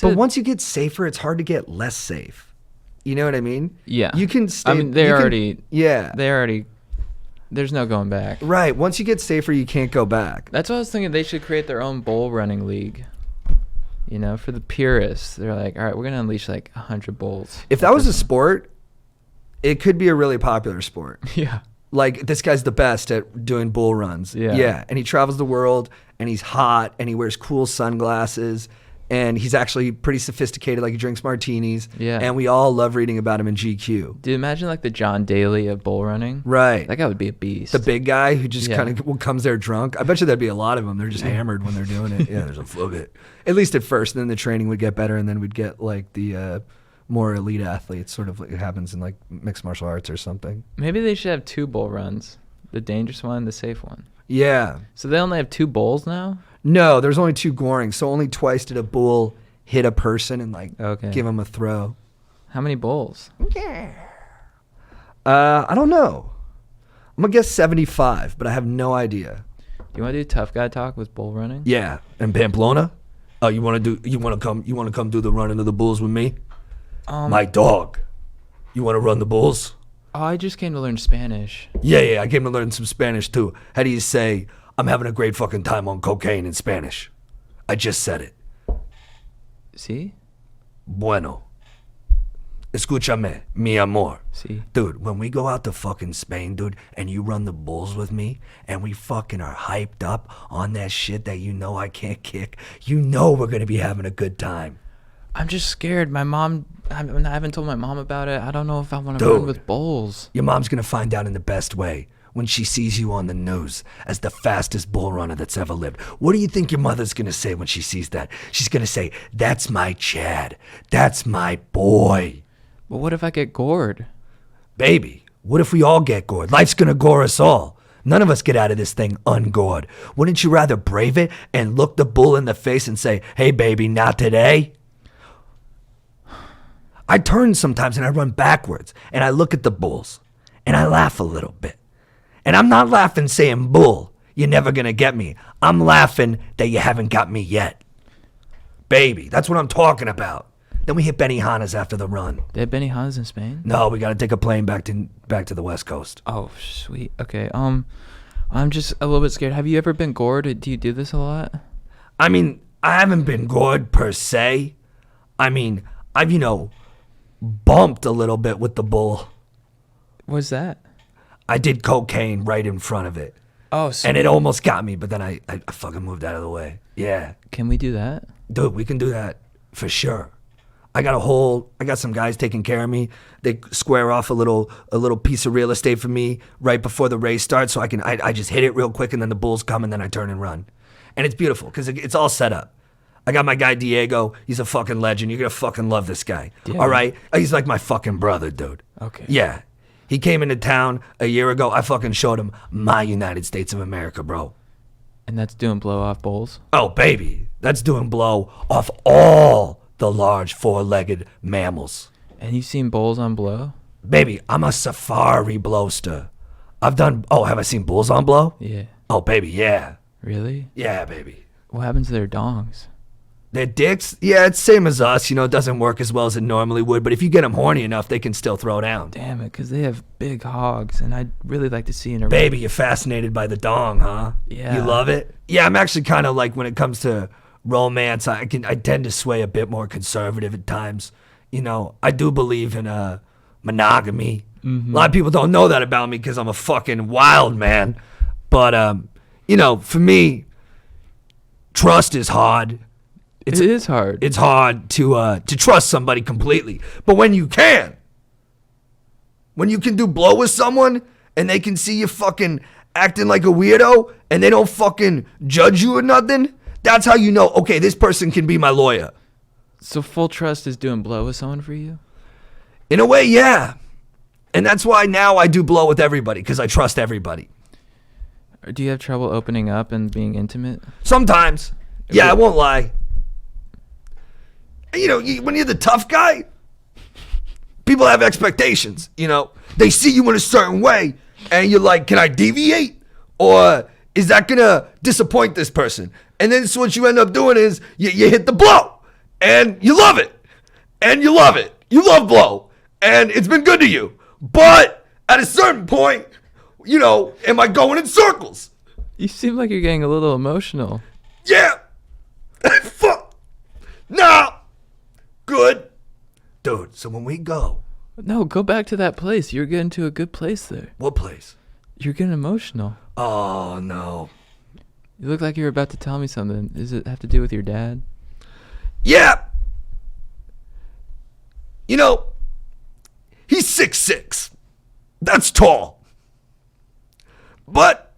But once you get safer, it's hard to get less safe. You know what I mean? Yeah. You can stay. I mean, Yeah. There's no going back. Right. Once you get safer, you can't go back. That's what I was thinking. They should create their own bull running league. You know, for the purists, they're like, all right, we're going to unleash like 100 bulls. If that was a sport, it could be a really popular sport. Yeah. Like, this guy's the best at doing bull runs. Yeah. Yeah. And he travels the world, and he's hot, and he wears cool sunglasses, and he's actually pretty sophisticated. Like, he drinks martinis. Yeah. And we all love reading about him in GQ. Dude, imagine like the John Daly of bull running. Right. That guy would be a beast. The big guy who just Yeah. kind of comes there drunk. I bet you there'd be a lot of them. They're just hammered when they're doing it. Yeah, there's a flow bit. At least at first. And then the training would get better, and then we'd get like the more elite athletes. Sort of like it happens in like mixed martial arts or something. Maybe they should have 2 bull runs. The dangerous one, the safe one. Yeah. So they only have 2 bulls now? No, there's only 2 gorings. So only twice did a bull hit a person and like give him a throw. How many bulls? I don't know. I'm gonna guess 75, but I have no idea. Do you want to do tough guy talk with bull running? Yeah, and Pamplona. Oh, you want to come do the running of the bulls with me? My dog. You want to run the bulls? Oh, I just came to learn Spanish. Yeah, I came to learn some Spanish too. How do you say, I'm having a great fucking time on cocaine in Spanish? I just said it. See? Bueno. Escúchame, mi amor. See? Dude, when we go out to fucking Spain, dude, and you run the bulls with me, and we fucking are hyped up on that shit that you know I can't kick, you know we're gonna be having a good time. I'm just scared. I haven't told my mom about it. I don't know if I want to run with bulls. Your mom's gonna find out in the best way. When she sees you on the news as the fastest bull runner that's ever lived. What do you think your mother's gonna say when she sees that? She's gonna say, that's my Chad. That's my boy. But what if I get gored? Baby, what if we all get gored? Life's gonna gore us all. None of us get out of this thing ungored. Wouldn't you rather brave it and look the bull in the face and say, hey baby, not today? I turn sometimes and I run backwards and I look at the bulls and I laugh a little bit. And I'm not laughing saying, bull, you're never gonna get me. I'm laughing that you haven't got me yet. Baby, that's what I'm talking about. Then we hit Benihana's after the run. They have Benihana's in Spain? No, we gotta take a plane back to the West Coast. Oh, sweet. Okay. I'm just a little bit scared. Have you ever been gored? Do you do this a lot? I mean, I haven't been gored per se. I mean, I've, bumped a little bit with the bull. What's that? I did cocaine right in front of it. Oh, sweet. And it almost got me, but then I fucking moved out of the way. Yeah. Can we do that? Dude, we can do that for sure. I got some guys taking care of me. They square off a little piece of real estate for me right before the race starts, so I just hit it real quick, and then the bulls come, and then I turn and run. And it's beautiful because it's all set up. I got my guy Diego. He's a fucking legend. You're gonna fucking love this guy. Yeah. All right? He's like my fucking brother, dude. Okay. Yeah. He came into town a year ago. I fucking showed him my United States of America, bro. And that's doing blow off bulls? Oh, baby. That's doing blow off all the large 4-legged mammals. And you've seen bulls on blow? Baby, I'm a safari blowster. Have I seen bulls on blow? Yeah. Oh, baby, yeah. Really? Yeah, baby. What happens to their dongs? Their dicks? Yeah, it's same as us. You know, it doesn't work as well as it normally would. But if you get them horny enough, they can still throw down. Damn it, because they have big hogs, and I'd really like to see in a Baby, you're fascinated by the dong, huh? Yeah. You love it? Yeah, I'm actually kind of like, when it comes to romance, I tend to sway a bit more conservative at times. You know, I do believe in monogamy. A lot of people don't know that about me because I'm a fucking wild man. But, you know, for me, trust is hard. It is hard. It's hard to trust somebody completely. But when you can do blow with someone and they can see you fucking acting like a weirdo and they don't fucking judge you or nothing, that's how you know, okay, this person can be my lawyer. So full trust is doing blow with someone for you? In a way, yeah. And that's why now I do blow with everybody, because I trust everybody. Or do you have trouble opening up and being intimate? Sometimes. Yeah, I won't lie. You know, when you're the tough guy, people have expectations, you know. They see you in a certain way, and you're like, can I deviate? Or is that going to disappoint this person? And then so what you end up doing is you hit the blow, and you love it. And you love it. You love blow. And it's been good to you. But at a certain point, you know, am I going in circles? You seem like you're getting a little emotional. Yeah. Fuck. Nah. Good. Dude, so when we go. No, go back to that place. You're getting to a good place there. What place? You're getting emotional. Oh, no. You look like you're about to tell me something. Does it have to do with your dad? Yeah. You know, he's 6'6". That's tall. But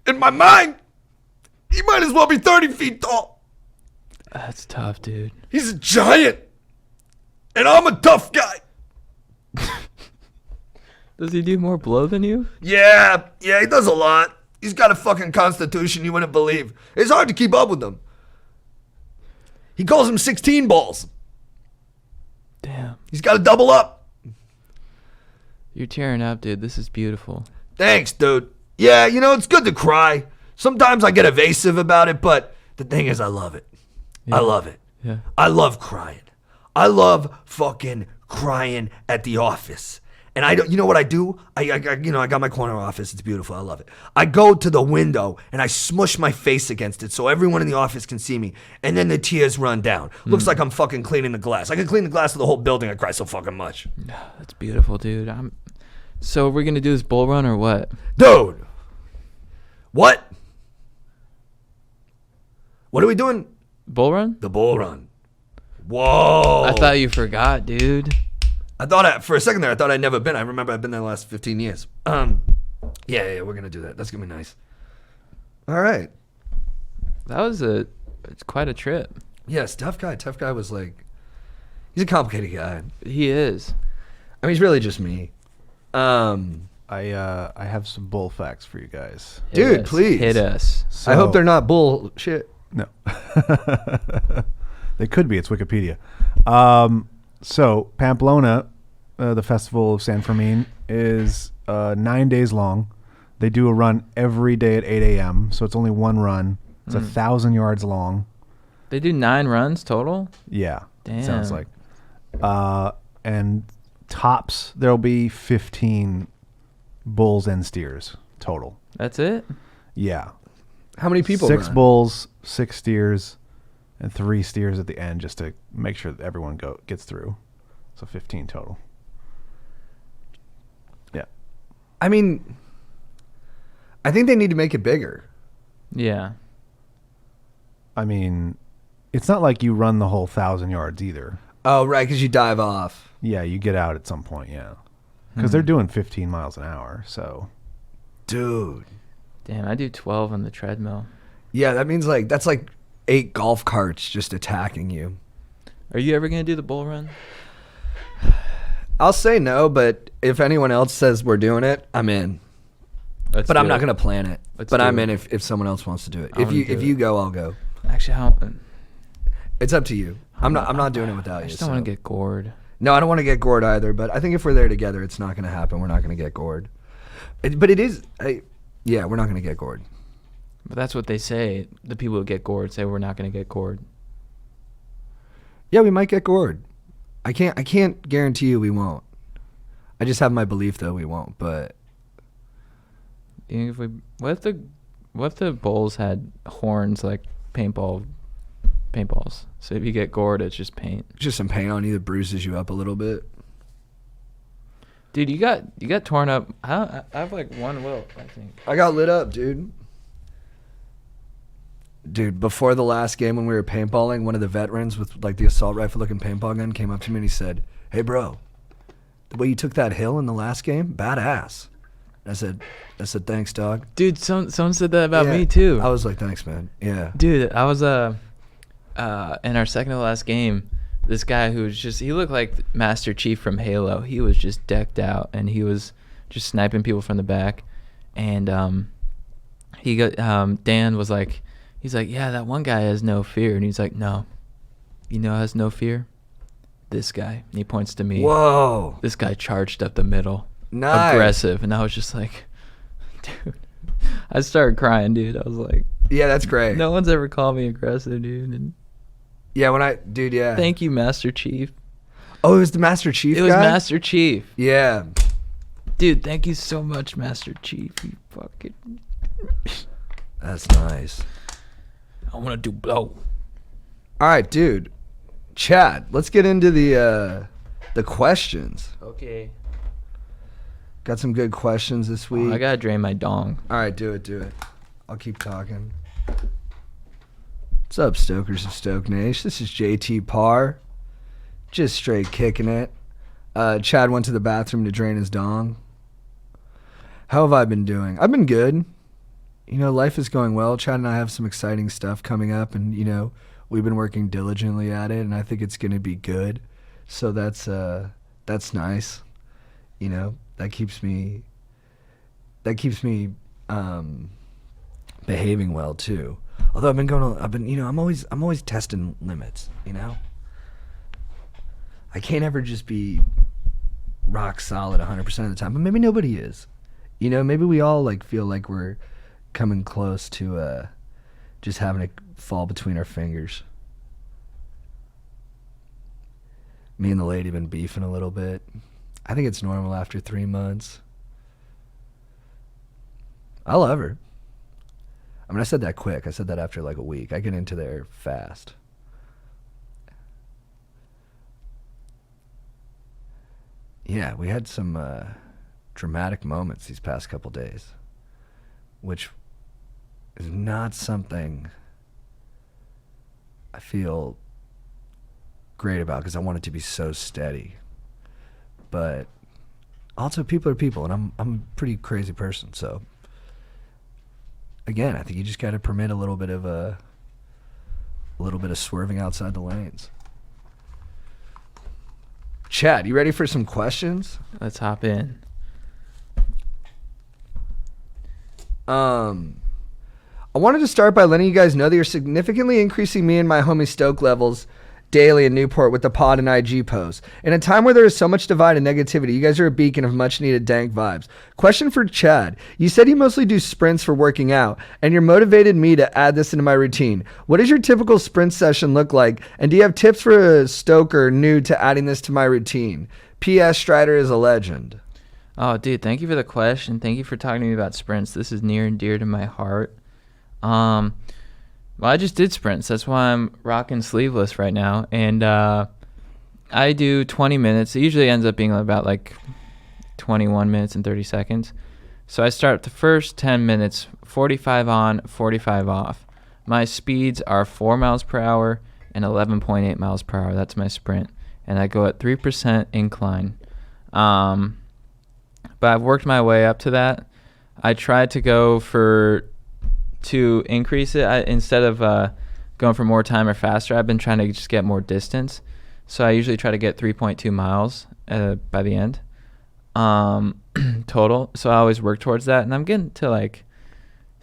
in my mind, he might as well be 30 feet tall. That's tough, dude. He's a giant. And I'm a tough guy. Does he do more blow than you? Yeah, he does a lot. He's got a fucking constitution you wouldn't believe. It's hard to keep up with him. He calls him 16 balls. Damn. He's got to double up. You're tearing up, dude. This is beautiful. Thanks, dude. Yeah, you know, it's good to cry. Sometimes I get evasive about it, but the thing is, I love it. Yeah. I love it. Yeah. I love crying. I love fucking crying at the office. And I don't, you know what I do? I got my corner office. It's beautiful. I love it. I go to the window and I smush my face against it so everyone in the office can see me. And then the tears run down. Looks like I'm fucking cleaning the glass. I can clean the glass of the whole building. I cry so fucking much. That's beautiful, dude. So we're gonna do this bull run or what? Dude. What? What are we doing? Bull run? The bull run. Whoa. I thought you forgot, dude. For a second there, I thought I'd never been. I remember I've been there the last 15 years. Yeah, we're going to do that. That's going to be nice. All right. It's quite a trip. Yes, tough guy. Tough guy was like, he's a complicated guy. He is. I mean, he's really just me. I have some bull facts for you guys. Dude, please. Hit us. So, I hope they're not bullshit. No. They could be. It's Wikipedia. So Pamplona, the festival of San Fermin, is 9 days long. They do a run every day at 8 a.m. So it's only one run. It's 1,000 yards long. They do 9 runs total? Yeah. Damn. Sounds like. And tops, there'll be 15 bulls and steers total. That's it? Yeah. How many people 6 run? bulls, 6 steers, and 3 steers at the end just to make sure that everyone gets through. So 15 total. Yeah. I mean, I think they need to make it bigger. Yeah. I mean, it's not like you run the whole 1,000 yards either. Oh, right, because you dive off. Yeah, you get out at some point, yeah. Because they're doing 15 miles an hour, so. Dude. Damn, I do 12 on the treadmill. Yeah, that means that's like 8 golf carts just attacking you. Are you ever going to do the bull run? I'll say no, but if anyone else says we're doing it, I'm in. But I'm not going to plan it. But I'm in if someone else wants to do it. If you go, I'll go. Actually, It's up to you. I'm not doing it without you. I just don't want to get gored. No, I don't want to get gored either, but I think if we're there together, it's not going to happen. We're not going to get gored. But it is, yeah, we're not going to get gored. But that's what they say. The people who get gored say we're not going to get gored. Yeah, we might get gored. I can't guarantee you we won't. I just have my belief though we won't. But If we, what if the bulls had horns like paintballs? So if you get gored, it's just paint. just some paint on you that bruises you up a little bit. Dude, you got torn up. I have like one welt, I think. I got lit up, dude. Dude, before the last game when we were paintballing, one of the veterans with like the assault rifle looking paintball gun came up to me and he said, "Hey bro, the way you took that hill in the last game, badass." I said, "Thanks, dog." Dude, someone said that about Yeah. me too. I was like, "Thanks, man." Yeah. Dude, I was in our second to last game, this guy who was just, he looked like Master Chief from Halo. He was just decked out and he was just sniping people from the back. And Dan was like, he's like, "Yeah, that one guy has no fear." And he's like, "No. You know who has no fear? This guy." And he points to me. Whoa. This guy charged up the middle. Nice. Aggressive. And I was just like, dude. I started crying, dude. I was like, Yeah, that's great. no one's ever called me aggressive, dude. And Yeah, yeah. thank you, Master Chief. Oh, it was the Master Chief It was guy? Master Chief. Yeah. Dude, thank you so much, Master Chief. You fucking... That's nice. I want to do blow. All right, dude. Chad, let's get into the questions. Okay. Got some good questions this week. I gotta drain my dong. All right, do it. I'll keep talking. What's up, Stokers of Stoke Nation? This is JT Parr. Just straight kicking it. Chad went to the bathroom to drain his dong. How have I been doing? I've been good. You know, life is going well. Chad and I have some exciting stuff coming up, and, you know, we've been working diligently at it, and I think it's going to be good. So that's nice. You know, that keeps me behaving well too. Although I'm always testing limits, you know? I can't ever just be rock solid 100% of the time, but maybe nobody is. You know, maybe we all like feel like we're coming close to just having it fall between our fingers. Me and the lady been beefing a little bit. I think it's normal after 3 months. I love her. I mean, I said that quick. I said that after like a week. I get into there fast. Yeah, we had some dramatic moments these past couple days, which is not something I feel great about because I want it to be so steady. But also, people are people, and I'm a pretty crazy person. So again, I think you just got to permit a little bit of swerving outside the lanes. Chad, you ready for some questions? Let's hop in. I wanted to start by letting you guys know that you're significantly increasing me and my homie Stoke levels daily in Newport with the pod and IG posts. In a time where there is so much divide and negativity, you guys are a beacon of much needed dank vibes. Question for Chad. You said you mostly do sprints for working out, and you're motivated me to add this into my routine. What does your typical sprint session look like? And do you have tips for a stoker new to adding this to my routine? P.S. Strider is a legend. Oh, dude, thank you for the question. Thank you for talking to me about sprints. This is near and dear to my heart. Well, I just did sprints. That's why I'm rocking sleeveless right now. And I do 20 minutes. It usually ends up being about like 21 minutes and 30 seconds. So I start the first 10 minutes, 45 on, 45 off. My speeds are 4 miles per hour and 11.8 miles per hour. That's my sprint. And I go at 3% incline. But I've worked my way up to that. I tried to go to increase it. Instead of going for more time or faster, I've been trying to just get more distance. So I usually try to get 3.2 miles by the end total. So I always work towards that. And I'm getting to like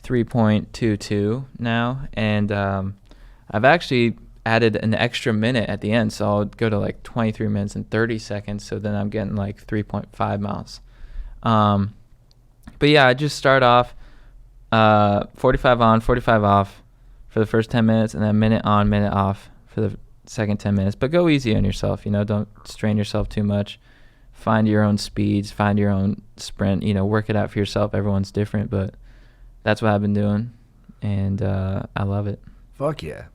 3.22 now. And I've actually added an extra minute at the end, so I'll go to like 23 minutes and 30 seconds. So then I'm getting like 3.5 miles. But yeah, I just start off 45 on, 45 off for the first 10 minutes, and then minute on, minute off for the second 10 minutes. But go easy on yourself, don't strain yourself too much. Find your own speeds, find your own sprint, work it out for yourself. Everyone's different, but that's what I've been doing, and I love it. Fuck yeah.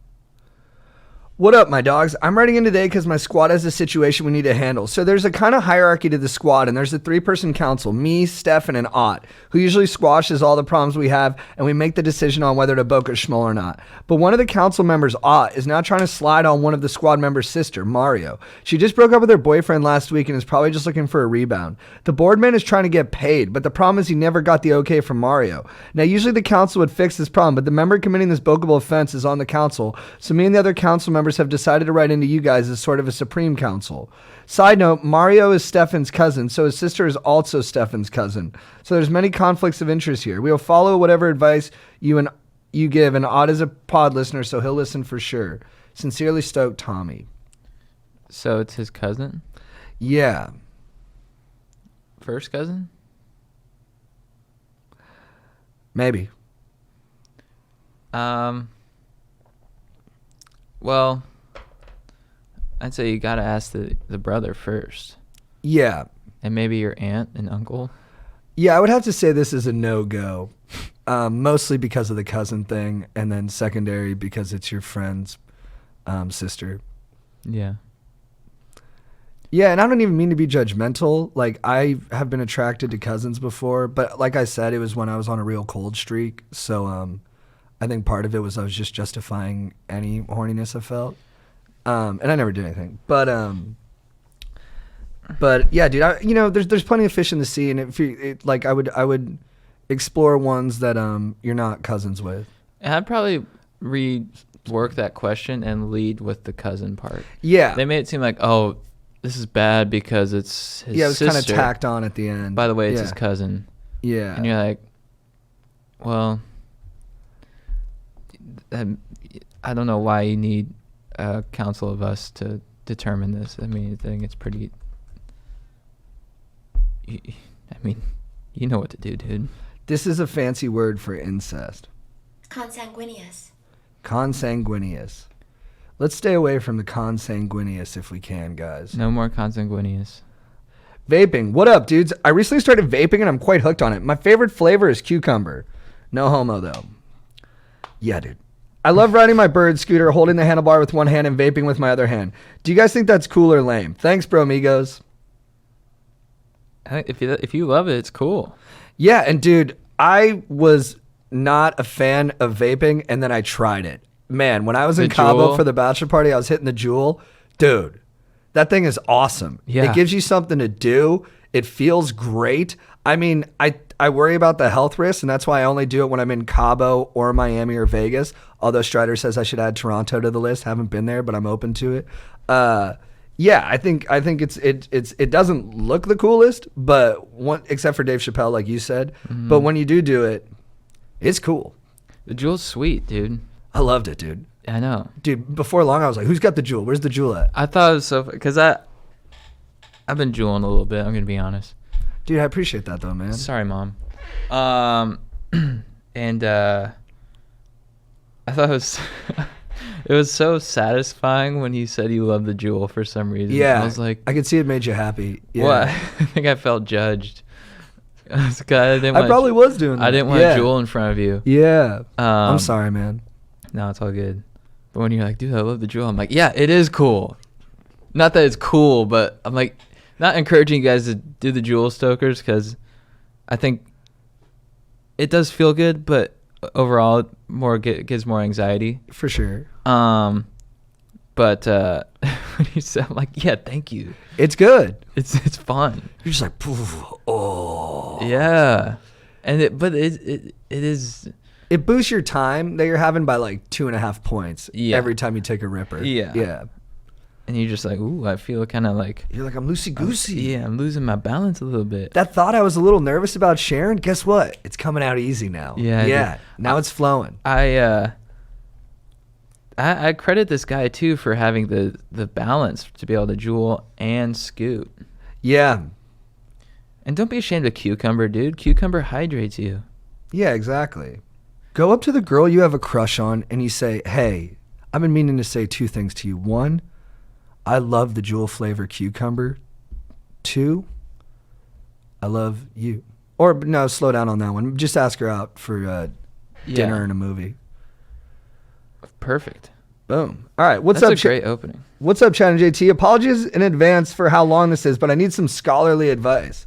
What up, my dogs? I'm writing in today because my squad has a situation we need to handle. So there's a kind of hierarchy to the squad, and there's a 3-person council, me, Stefan, and Ott, who usually squashes all the problems we have, and we make the decision on whether to book a schmoll or not. But one of the council members, Ott, is now trying to slide on one of the squad members' sister, Mario. She just broke up with her boyfriend last week and is probably just looking for a rebound. The board man is trying to get paid, but the problem is he never got the okay from Mario. Now, usually the council would fix this problem, but the member committing this bookable offense is on the council, so me and the other council members have decided to write into you guys as sort of a supreme council. Side note, Mario is Stefan's cousin, so his sister is also Stefan's cousin. So there's many conflicts of interest here. We will follow whatever advice you give, and Odd is a pod listener, so he'll listen for sure. Sincerely stoked, Tommy. So it's his cousin? Yeah. First cousin? Maybe. Well, I'd say you gotta ask the brother first. Yeah. And maybe your aunt and uncle. Yeah, I would have to say this is a no-go. Mostly because of the cousin thing, and then secondary because it's your friend's sister. Yeah. Yeah, and I don't even mean to be judgmental. Like, I have been attracted to cousins before, but like I said, it was when I was on a real cold streak. So I think part of it was I was just justifying any horniness I felt. And I never did anything. But yeah, dude, there's plenty of fish in the sea, and I would explore ones that you're not cousins with. And I'd probably rework that question and lead with the cousin part. Yeah. They made it seem like, oh, this is bad because it's his sister. Yeah, it was kind of tacked on at the end. By the way, it's his cousin. Yeah. And you're like, well, I don't know why you need a council of us to determine this. I mean, I think it's pretty... you know what to do, dude. This is a fancy word for incest. Consanguineous. Consanguineous. Let's stay away from the consanguineous if we can, guys. No more consanguineous. Vaping. What up, dudes? I recently started vaping and I'm quite hooked on it. My favorite flavor is cucumber. No homo, though. Yeah, dude. I love riding my bird scooter, holding the handlebar with one hand and vaping with my other hand. Do you guys think that's cool or lame? Thanks, bro, amigos. If you love it, it's cool. Yeah, and dude, I was not a fan of vaping, and then I tried it. Man, when I was in Cabo for the bachelor party, I was hitting the Juul. Dude, that thing is awesome. Yeah. It gives you something to do. It feels great. I mean, I worry about the health risks, and that's why I only do it when I'm in Cabo or Miami or Vegas. Although Strider says I should add Toronto to the list. Haven't been there, but I'm open to it. Yeah, I think it doesn't look the coolest, but except for Dave Chappelle, like you said. Mm-hmm. But when you do it, it's cool. The Juul's sweet, dude. I loved it, dude. I know. Dude, before long, I was like, who's got the Juul? Where's the Juul at? I thought it was so... Because I've been Juuling a little bit, I'm going to be honest. Dude, I appreciate that, though, man. Sorry, Mom. And I thought it was... It was so satisfying when you said you loved the Juul for some reason. Yeah. I was like... I could see it made you happy. Yeah. What? I think I felt judged. I probably was doing that. I didn't want a Juul in front of you. Yeah. I'm sorry, man. No, it's all good. But when you're like, dude, I love the Juul, I'm like, yeah, it is cool. Not that it's cool, but I'm like, not encouraging you guys to do the Juul stokers because I think it does feel good, but overall it gives more anxiety. For sure. But when you said, I'm like, yeah, thank you. It's good. It's fun. You're just like, poof, oh. Yeah. And it is... It boosts your time that you're having by like 2.5 points every time you take a ripper. Yeah. Yeah. And you're just like, ooh, I feel kind of like... You're like, I'm loosey-goosey. Yeah, I'm losing my balance a little bit. That thought I was a little nervous about sharing, guess what? It's coming out easy now. Yeah. Yeah. Now it's flowing. I I credit this guy too for having the balance to be able to jewel and scoot. Yeah. And don't be ashamed of cucumber, dude. Cucumber hydrates you. Yeah, exactly. Go up to the girl you have a crush on and you say, hey, I've been meaning to say 2 things to you. 1, I love the jewel flavor cucumber. 2, I love you. Or no, slow down on that one. Just ask her out for dinner and a movie. Perfect. Boom. All right. What's That's up? a great opening. What's up, Chad and JT? Apologies in advance for how long this is, but I need some scholarly advice.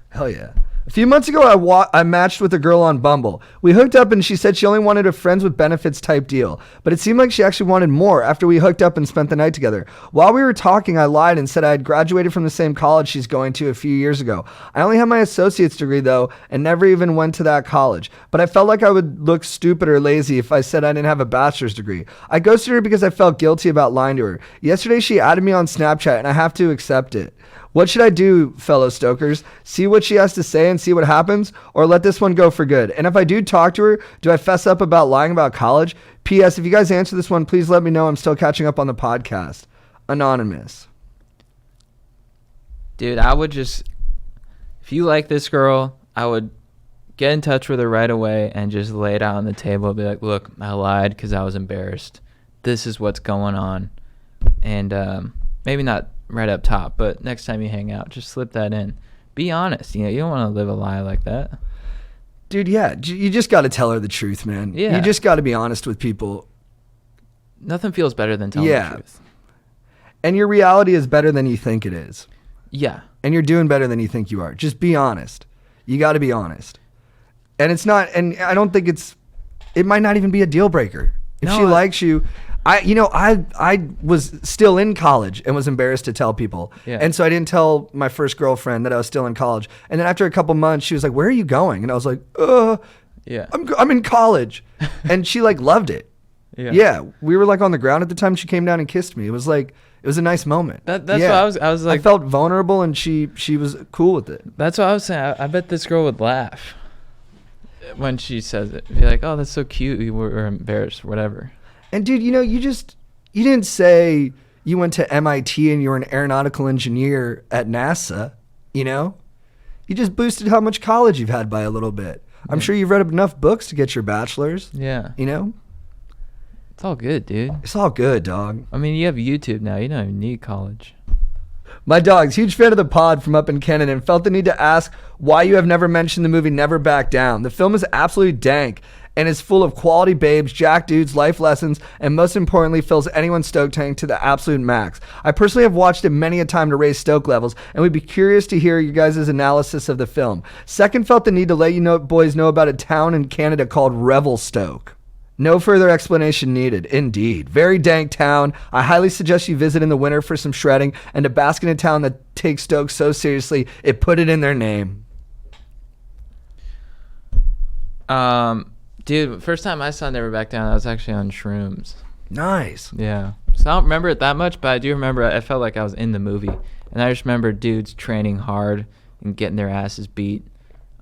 Hell yeah. A few months ago, I matched with a girl on Bumble. We hooked up and she said she only wanted a friends with benefits type deal, but it seemed like she actually wanted more after we hooked up and spent the night together. While we were talking, I lied and said I had graduated from the same college she's going to a few years ago. I only have my associate's degree though, and never even went to that college, but I felt like I would look stupid or lazy if I said I didn't have a bachelor's degree. I ghosted her because I felt guilty about lying to her. Yesterday, she added me on Snapchat and I have to accept it. What should I do, fellow stokers? See what she has to say and see what happens, or let this one go for good? And if I do talk to her, do I fess up about lying about college? P.S. If you guys answer this one, please let me know. I'm still catching up on the podcast. Anonymous. Dude, I would just, if you like this girl, I would get in touch with her right away and just lay it out on the table. Be like, look, I lied because I was embarrassed. This is what's going on. And maybe not right up top, but next time you hang out, just slip that in. Be honest. You don't want to live a lie like that. Dude, yeah. You just got to tell her the truth, man. Yeah. You just got to be honest with people. Nothing feels better than telling the truth. And your reality is better than you think it is. Yeah. And you're doing better than you think you are. Just be honest. You got to be honest. And it's not, and I don't think it might not even be a deal breaker. If she likes you, I was still in college and was embarrassed to tell people. Yeah. And so I didn't tell my first girlfriend that I was still in college. And then after a couple months, she was like, where are you going? And I was like, Yeah. I'm in college. And she like loved it. Yeah. We were like on the ground at the time. She came down and kissed me. It was like, it was a nice moment. That's what I was like. I felt vulnerable and she was cool with it. That's what I was saying. I bet this girl would laugh when she says it. Be like, oh, that's so cute. You were embarrassed or whatever. And dude, you didn't say you went to MIT and you were an aeronautical engineer at NASA, You just boosted how much college you've had by a little bit. I'm sure you've read enough books to get your bachelor's. Yeah. It's all good, dude. It's all good, dog. I mean, you have YouTube now. You don't even need college. My dog's huge fan of the pod from up in Canada and felt the need to ask why you have never mentioned the movie Never Back Down. The film is absolutely dank and is full of quality babes, jack dudes, life lessons, and most importantly, fills anyone's stoke tank to the absolute max. I personally have watched it many a time to raise stoke levels, and we'd be curious to hear you guys' analysis of the film. Second, felt the need to let you boys know about a town in Canada called Revelstoke. No further explanation needed. Indeed. Very dank town. I highly suggest you visit in the winter for some shredding and to bask in a town that takes stoke so seriously it put it in their name. Dude, first time I saw Never Back Down, I was actually on shrooms. Nice. Yeah. So I don't remember it that much, but I do remember I felt like I was in the movie. And I just remember dudes training hard and getting their asses beat.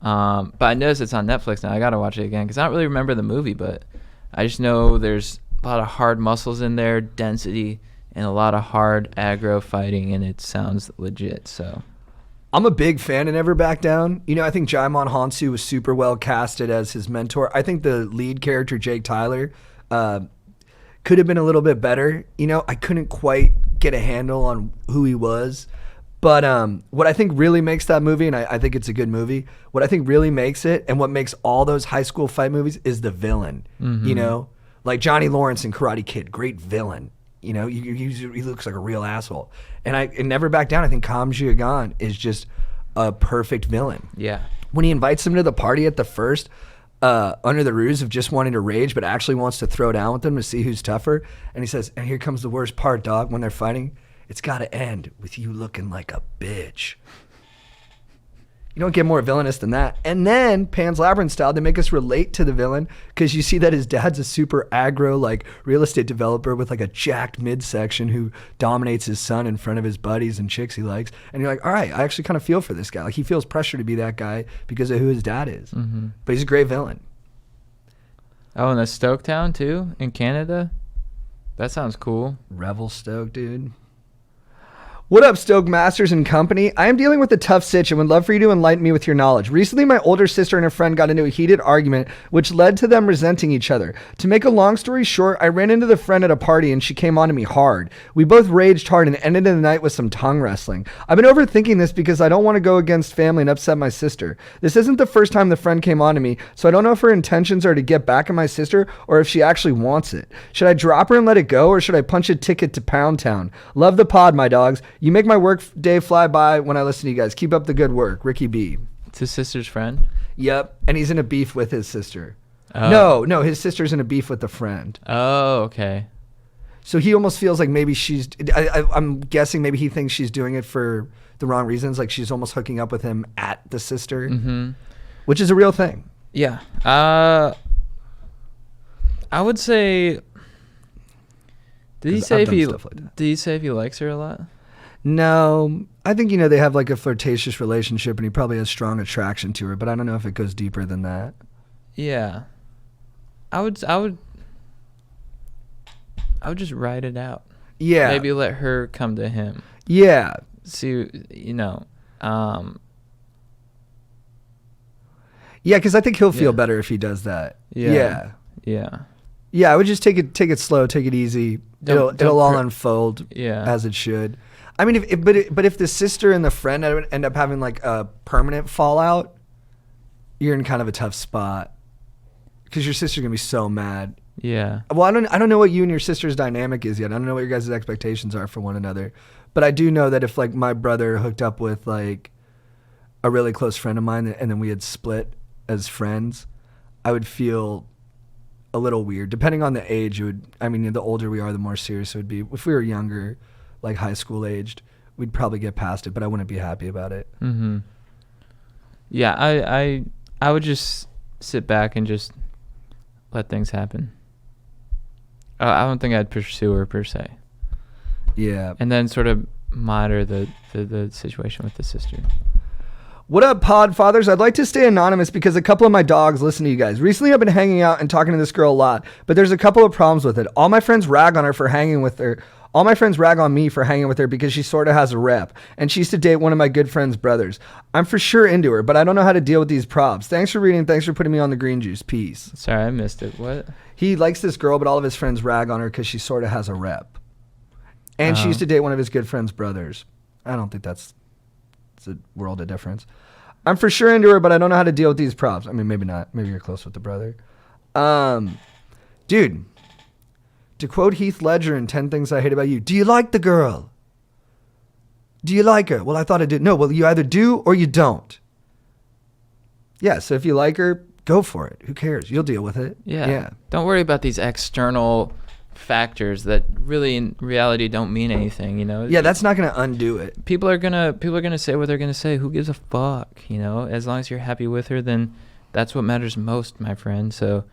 But I noticed it's on Netflix now. I got to watch it again because I don't really remember the movie, but I just know there's a lot of hard muscles in there, density, and a lot of hard aggro fighting, and it sounds legit, so... I'm a big fan of Never Back Down. I think Jaimon Hansu was super well casted as his mentor. I think the lead character, Jake Tyler, could have been a little bit better. I couldn't quite get a handle on who he was. But what I think really makes that movie, and I think it's a good movie, what I think really makes it and what makes all those high school fight movies is the villain. Mm-hmm. Like Johnny Lawrence in Karate Kid, great villain. He looks like a real asshole. And Never Back Down, I think Kam Ji-Gan is just a perfect villain. Yeah. When he invites him to the party at the first, under the ruse of just wanting to rage, but actually wants to throw down with them to see who's tougher. And he says, and here comes the worst part, dog, when they're fighting. It's got to end with you looking like a bitch. You don't get more villainous than that. And then, Pan's Labyrinth style, they make us relate to the villain because you see that his dad's a super aggro, like, real estate developer with, like, a jacked midsection who dominates his son in front of his buddies and chicks he likes. And you're like, all right, I actually kind of feel for this guy. Like, he feels pressure to be that guy because of who his dad is. Mm-hmm. But he's a great villain. Oh, and the Stoketown, too, in Canada? That sounds cool. Revelstoke, dude. What up, Stoke Masters and company? I am dealing with a tough sitch and would love for you to enlighten me with your knowledge. Recently, my older sister and her friend got into a heated argument, which led to them resenting each other. To make a long story short, I ran into the friend at a party and she came on to me hard. We both raged hard and ended the night with some tongue wrestling. I've been overthinking this because I don't want to go against family and upset my sister. This isn't the first time the friend came on to me, so I don't know if her intentions are to get back at my sister or if she actually wants it. Should I drop her and let it go, or should I punch a ticket to Pound Town? Love the pod, my dogs. You make my work day fly by when I listen to you guys. Keep up the good work. Ricky B. It's his sister's friend? Yep. And he's in a beef with his sister. Oh. No, his sister's in a beef with the friend. Oh, okay. So he almost feels like maybe I'm guessing maybe he thinks she's doing it for the wrong reasons. Like she's almost hooking up with him at the sister, which is a real thing. Yeah. I would say... Did he say if he likes her a lot? No, I think, they have like a flirtatious relationship and he probably has strong attraction to her, but I don't know if it goes deeper than that. Yeah. I would just ride it out. Yeah. Maybe let her come to him. Yeah. See, yeah, because I think he'll feel better if he does that. Yeah. Yeah, I would just take it slow, take it easy. It'll all unfold as it should. I mean, if the sister and the friend end up having like a permanent fallout, you're in kind of a tough spot because your sister's gonna be so mad. Yeah. Well, I don't know what you and your sister's dynamic is yet. I don't know what your guys' expectations are for one another, but I do know that if like my brother hooked up with like a really close friend of mine and then we had split as friends, I would feel a little weird. Depending on the age, the older we are, the more serious it would be. If we were younger, like high school aged, we'd probably get past it, but I wouldn't be happy about it. Mm-hmm. Yeah, I would just sit back and just let things happen. I don't think I'd pursue her per se. Yeah. And then sort of monitor the situation with the sister. What up, pod fathers? I'd like to stay anonymous because a couple of my dogs listen to you guys. Recently, I've been hanging out and talking to this girl a lot, but there's a couple of problems with it. All my friends rag on me for hanging with her because she sort of has a rep, and she used to date one of my good friend's brothers. I'm for sure into her, but I don't know how to deal with these probs. Thanks for reading. Thanks for putting me on the green juice. Peace. Sorry, I missed it. What? He likes this girl, but all of his friends rag on her because she sort of has a rep. And she used to date one of his good friend's brothers. I don't think it's a world of difference. I'm for sure into her, but I don't know how to deal with these props. I mean, maybe not. Maybe you're close with the brother. Dude, to quote Heath Ledger in 10 Things I Hate About You, do you like the girl? Do you like her? Well, I thought I did. No, well, you either do or you don't. Yeah, so if you like her, go for it. Who cares? You'll deal with it. Yeah. Don't worry about these external factors that really in reality don't mean anything, Yeah, that's not going to undo it. People are going to say what they're going to say. Who gives a fuck, As long as you're happy with her, then that's what matters most, my friend. So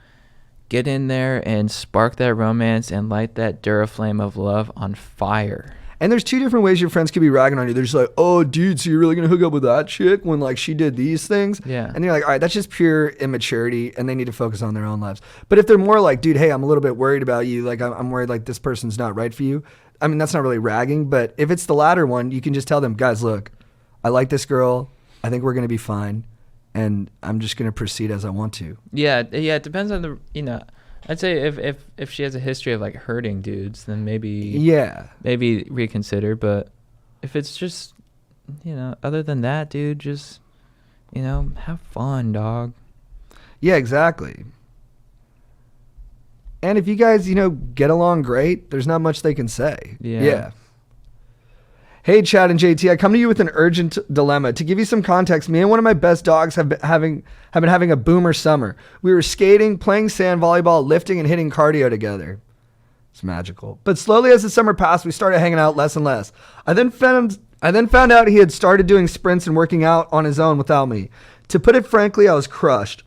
get in there and spark that romance and light that Duraflame of love on fire. And there's two different ways your friends could be ragging on you. They're just like, oh, dude, so you're really going to hook up with that chick when, like, she did these things? Yeah. And you're like, all right, that's just pure immaturity, and they need to focus on their own lives. But if they're more like, dude, hey, I'm a little bit worried about you. Like, I'm worried, like, this person's not right for you. I mean, that's not really ragging. But if it's the latter one, you can just tell them, guys, look, I like this girl. I think we're going to be fine. And I'm just going to proceed as I want to. Yeah, it depends on the, I'd say if she has a history of like hurting dudes, then maybe reconsider. But if it's just other than that, dude, just have fun, dog. Yeah, exactly. And if you guys get along great, there's not much they can say. Yeah. Hey, Chad and JT, I come to you with an urgent dilemma. To give you some context, me and one of my best dogs have been having a boomer summer. We were skating, playing sand volleyball, lifting, and hitting cardio together. It's magical. But slowly as the summer passed, we started hanging out less and less. I then found out he had started doing sprints and working out on his own without me. To put it frankly, I was crushed.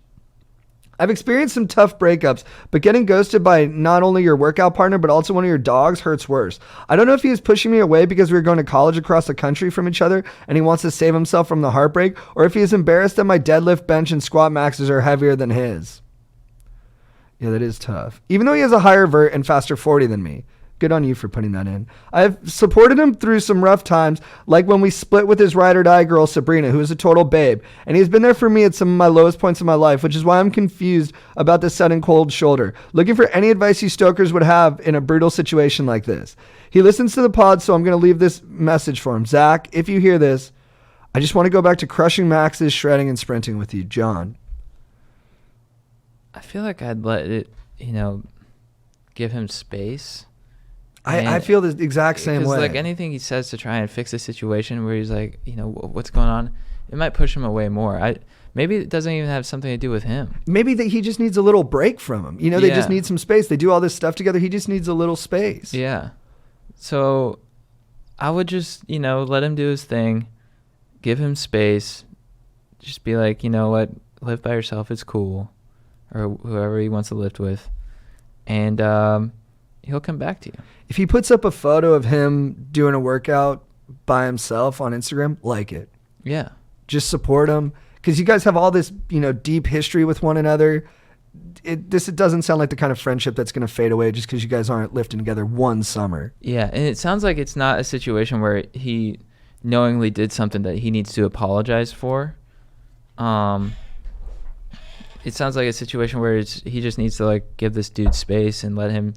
I've experienced some tough breakups, but getting ghosted by not only your workout partner, but also one of your dogs hurts worse. I don't know if he is pushing me away because we were going to college across the country from each other and he wants to save himself from the heartbreak, or if he is embarrassed that my deadlift, bench, and squat maxes are heavier than his. Yeah, that is tough. Even though he has a higher vert and faster 40 than me. Good on you for putting that in. I've supported him through some rough times, like when we split with his ride or die girl, Sabrina, who is a total babe. And he's been there for me at some of my lowest points in my life, which is why I'm confused about this sudden cold shoulder. Looking for any advice you stokers would have in a brutal situation like this. He listens to the pod, so I'm going to leave this message for him. Zach, if you hear this, I just want to go back to crushing maxes, shredding, and sprinting with you. John. I feel like I'd let it, give him space. I feel the exact same way. Like anything he says to try and fix a situation where he's like, what's going on, it might push him away more. Maybe it doesn't even have something to do with him. Maybe that he just needs a little break from him. They just need some space. They do all this stuff together. He just needs a little space. Yeah. So I would just, let him do his thing, give him space, just be like, you know what, live by yourself, it's cool, or whoever he wants to live with. And he'll come back to you. If he puts up a photo of him doing a workout by himself on Instagram, like it. Yeah. Just support him. Because you guys have all this, deep history with one another. It doesn't sound like the kind of friendship that's going to fade away just because you guys aren't lifting together one summer. Yeah, and it sounds like it's not a situation where he knowingly did something that he needs to apologize for. It sounds like a situation where he just needs to give this dude space and let him,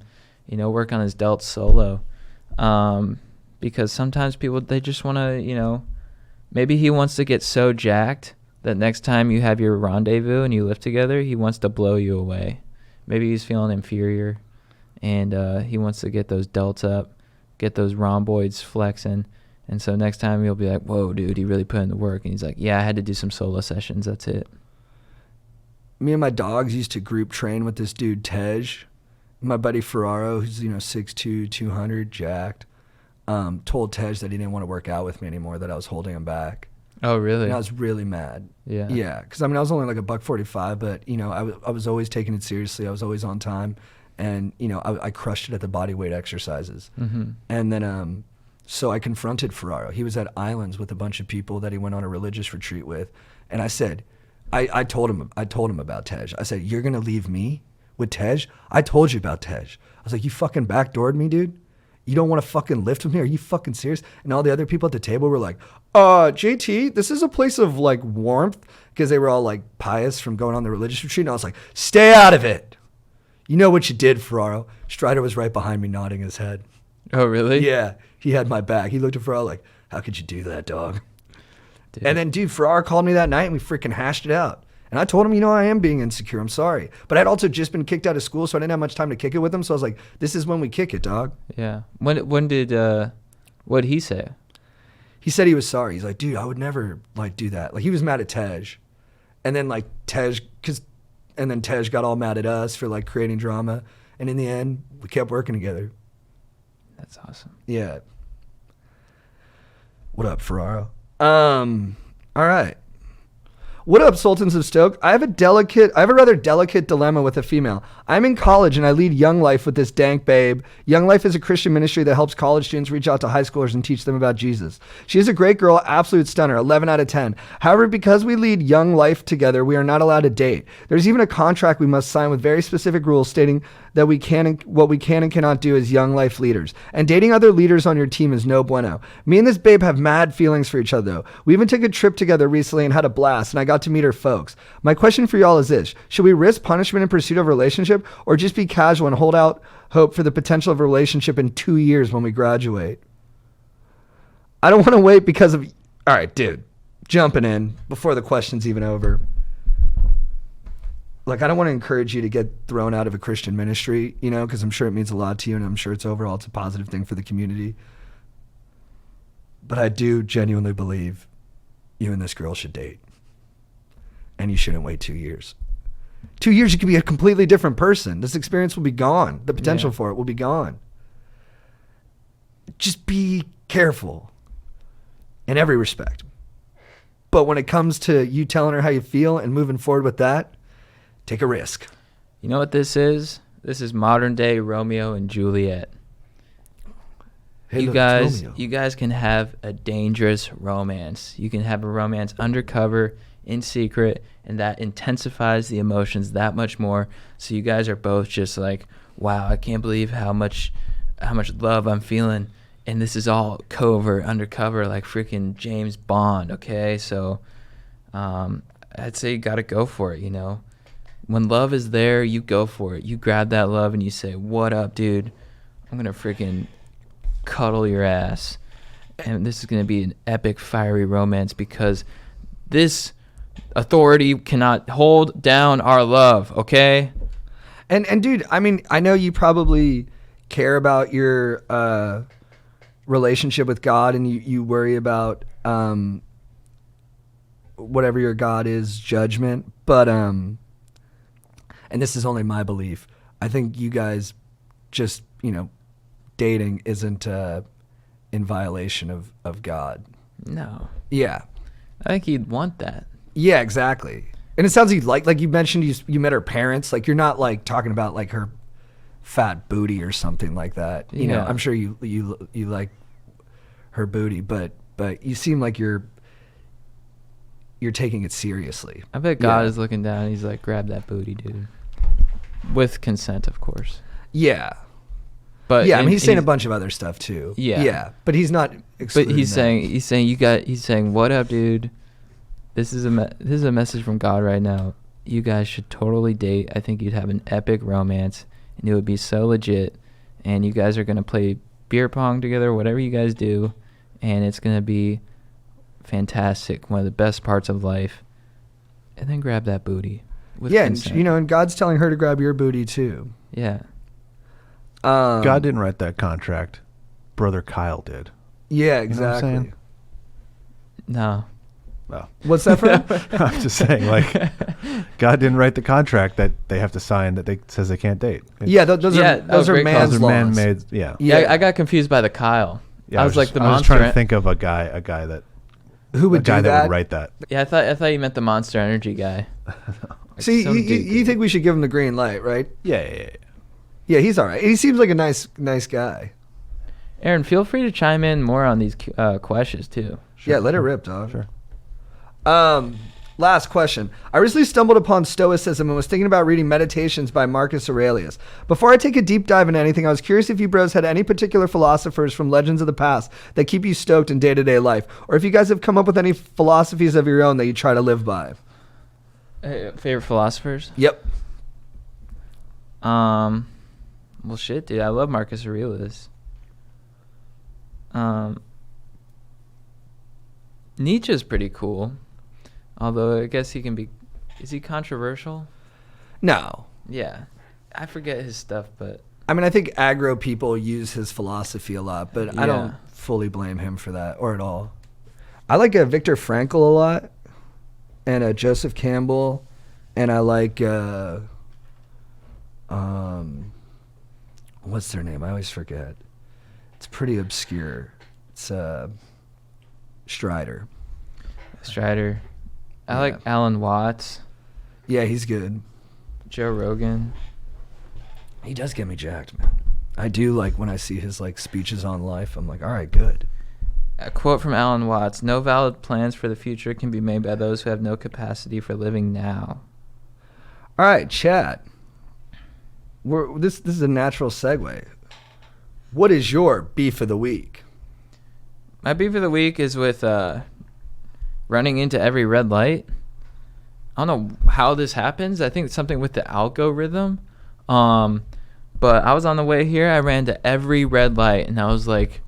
work on his delts solo. Because sometimes people, they just want to, maybe he wants to get so jacked that next time you have your rendezvous and you lift together, he wants to blow you away. Maybe he's feeling inferior and he wants to get those delts up, get those rhomboids flexing. And so next time you'll be like, whoa, dude, he really put in the work. And he's like, yeah, I had to do some solo sessions. That's it. Me and my dogs used to group train with this dude, Tej. My buddy Ferraro, who's, 6'2", 200, jacked, told Tej that he didn't want to work out with me anymore, that I was holding him back. Oh, really? And I was really mad. Yeah. Yeah, because, I was only $145, but, I was always taking it seriously. I was always on time. And, I crushed it at the body weight exercises. Mm-hmm. And then, so I confronted Ferraro. He was at Islands with a bunch of people that he went on a religious retreat with. And I said, I told him about Tej. I said, you're going to leave me with Tej? I told you about Tej. I was like, you fucking backdoored me, dude? You don't want to fucking lift with me? Are you fucking serious? And all the other people at the table were like, JT, this is a place of warmth, because they were all pious from going on the religious retreat. And I was like, stay out of it. You know what you did, Ferraro. Strider was right behind me nodding his head. Oh, really? Yeah. He had my back. He looked at Ferraro like, how could you do that, dog? Dude. And then, dude, Ferraro called me that night and we freaking hashed it out. And I told him, I am being insecure. I'm sorry. But I'd also just been kicked out of school, so I didn't have much time to kick it with him. So I was like, this is when we kick it, dog. Yeah. When did, what did he say? He said he was sorry. He's like, dude, I would never, do that. He was mad at Tej. And then, Tej got all mad at us for, creating drama. And in the end, we kept working together. That's awesome. Yeah. What up, Ferraro? All right. What up, Sultans of Stoke? I have a rather delicate dilemma with a female. I'm in college and I lead Young Life with this dank babe. Young Life is a Christian ministry that helps college students reach out to high schoolers and teach them about Jesus. She is a great girl, absolute stunner, 11 out of 10. However, because we lead Young Life together, we are not allowed to date. There's even a contract we must sign with very specific rules stating that what we can and cannot do as Young Life leaders. And dating other leaders on your team is no bueno. Me and this babe have mad feelings for each other, though. We even took a trip together recently and had a blast, and I got to meet her folks. My question for y'all is this: should we risk punishment in pursuit of a relationship, or just be casual and hold out hope for the potential of a relationship in 2 years when we graduate? I don't want to wait because of... All right, dude, jumping in before the question's even over. I don't want to encourage you to get thrown out of a Christian ministry, because I'm sure it means a lot to you, and I'm sure it's a positive thing for the community. But I do genuinely believe you and this girl should date. And you shouldn't wait 2 years. 2 years, you could be a completely different person. This experience will be gone. The potential for it will be gone. Just be careful in every respect. But when it comes to you telling her how you feel and moving forward with that, take a risk. You know what this is? This is modern day Romeo and Juliet. Hey, you look, guys can have a dangerous romance. You can have a romance undercover, in secret, and that intensifies the emotions that much more. So you guys are both just like, wow, I can't believe how much how much love I'm feeling, and this is all covert, undercover, like freaking James Bond. Okay, so I'd say you gotta go for it. You know, when love is there, you go for it. You grab that love and you say, "What up, dude? I'm gonna freaking cuddle your ass." And this is going to be an epic, fiery romance because this authority cannot hold down our love, okay? And dude, I mean, I know you probably care about your relationship with God, and you worry about whatever your God is, judgment. But and this is only my belief. I think you guys just, dating isn't in violation of God. No. Yeah. I think he'd want that. Yeah, exactly. And it sounds like you mentioned you met her parents. Like, you're not like talking about like her fat booty or something like that. You know, Yeah. I'm sure you like her booty, but you seem like you're taking it seriously. I bet God is looking down and he's like, grab that booty, dude. With consent, of course. Yeah. But Yeah, I mean, he's saying a bunch of other stuff too. Yeah. Yeah, but he's not excluding But he's that. saying, what up, dude? This is a message from God right now. You guys should totally date. I think you'd have an epic romance, and it would be so legit. And you guys are gonna play beer pong together, whatever you guys do, and it's gonna be fantastic. One of the best parts of life. And then grab that booty. With Yeah, and, consent. and God's telling her to grab your booty too. Yeah. God didn't write that contract. Brother Kyle did. Yeah, You know what I'm exactly. saying? No. Well, What's that from? I'm just saying, like, God didn't write the contract that they have to sign that says they can't date. Yeah, those Yeah, are that was those are great man's Those are laws. man-made. Yeah. Yeah, I got confused by the Kyle. Yeah, I was like the I was monster. trying to think of a guy that Who would a guy do that that? would write that. Yeah, I thought you meant the Monster Energy guy. Like See, some you dude. think we should give him the green light, right? Yeah. Yeah, he's all right. He seems like a nice guy. Aaron, feel free to chime in more on these questions too. Yeah, let it rip, dog. Sure. Last question. I recently stumbled upon Stoicism and was thinking about reading Meditations by Marcus Aurelius. Before I take a deep dive into anything, I was curious if you bros had any particular philosophers from legends of the past that keep you stoked in day-to-day life, or if you guys have come up with any philosophies of your own that you try to live by. Favorite philosophers? Yep. Well, shit, dude. I love Marcus Aurelius. Nietzsche's pretty cool. Although I guess he can be... Is he controversial? No. Yeah. I forget his stuff, but... I mean, I think aggro people use his philosophy a lot, but I Yeah. don't fully blame him for that, or at all. I like Viktor Frankl a lot, and Joseph Campbell, and I like what's their name? I always forget. It's pretty obscure. It's Strider. Strider. I Yeah. like Alan Watts. Yeah, he's good. Joe Rogan. He does get me jacked, man. I do like when I see his like speeches on life. I'm like, all right, good. A quote from Alan Watts: "No valid plans for the future can be made by those who have no capacity for living now." All right, chat. This is a natural segue. What is your beef of the week? My beef of the week is with running into every red light. I don't know how this happens. I think it's something with the algorithm. But I was on the way here. I ran to every red light, and I was like,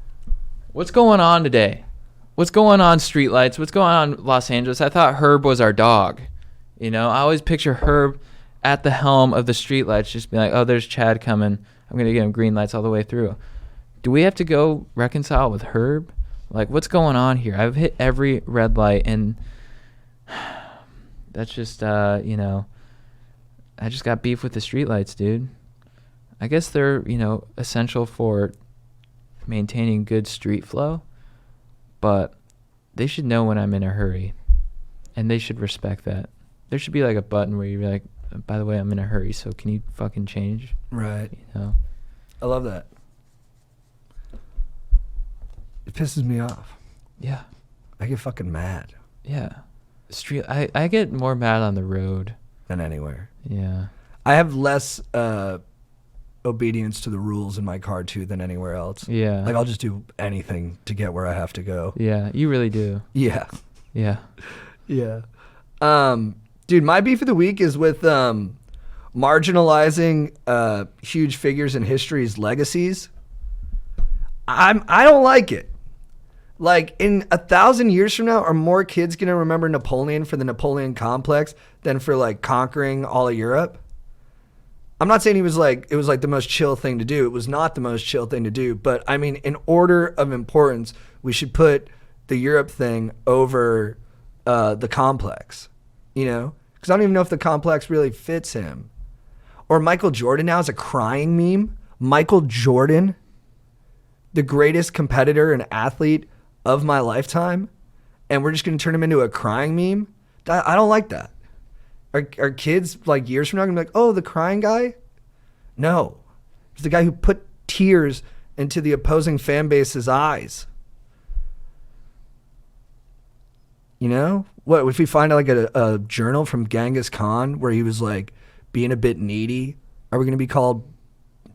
what's going on today? What's going on, streetlights? What's going on, Los Angeles? I thought Herb was our dog. You know, I always picture Herb at the helm of the streetlights, just be like, oh, there's Chad coming. I'm going to get him green lights all the way through. Do we have to go reconcile with Herb? Like, what's going on here? I've hit every red light, and that's just, I just got beef with the streetlights, dude. I guess they're, essential for maintaining good street flow, but they should know when I'm in a hurry, and they should respect that. There should be like a button where you're like, by the way, I'm in a hurry, so can you fucking change? Right. I love that. It pisses me off. Yeah. I get fucking mad Yeah. I get more mad on the road. than anywhere. Yeah. I have less obedience to the rules in my car too than anywhere else. Yeah. Like I'll just do anything to get where I have to go. Yeah, you really do. Yeah. Yeah. Yeah. Dude, my beef of the week is with marginalizing huge figures in history's legacies. I don't like it. Like in 1,000 years from now, are more kids gonna remember Napoleon for the Napoleon complex than for like conquering all of Europe? I'm not saying it was like the most chill thing to do. It was not the most chill thing to do. But I mean, in order of importance, we should put the Europe thing over the complex, you know? Because I don't even know if the complex really fits him. Or Michael Jordan now is a crying meme. Michael Jordan, the greatest competitor and athlete of my lifetime, and we're just going to turn him into a crying meme? I don't like that. Are kids like years from now going to be like, oh, the crying guy? No. It's the guy who put tears into the opposing fan base's eyes. You know? What if we find like a journal from Genghis Khan where he was like being a bit needy? Are we going to be called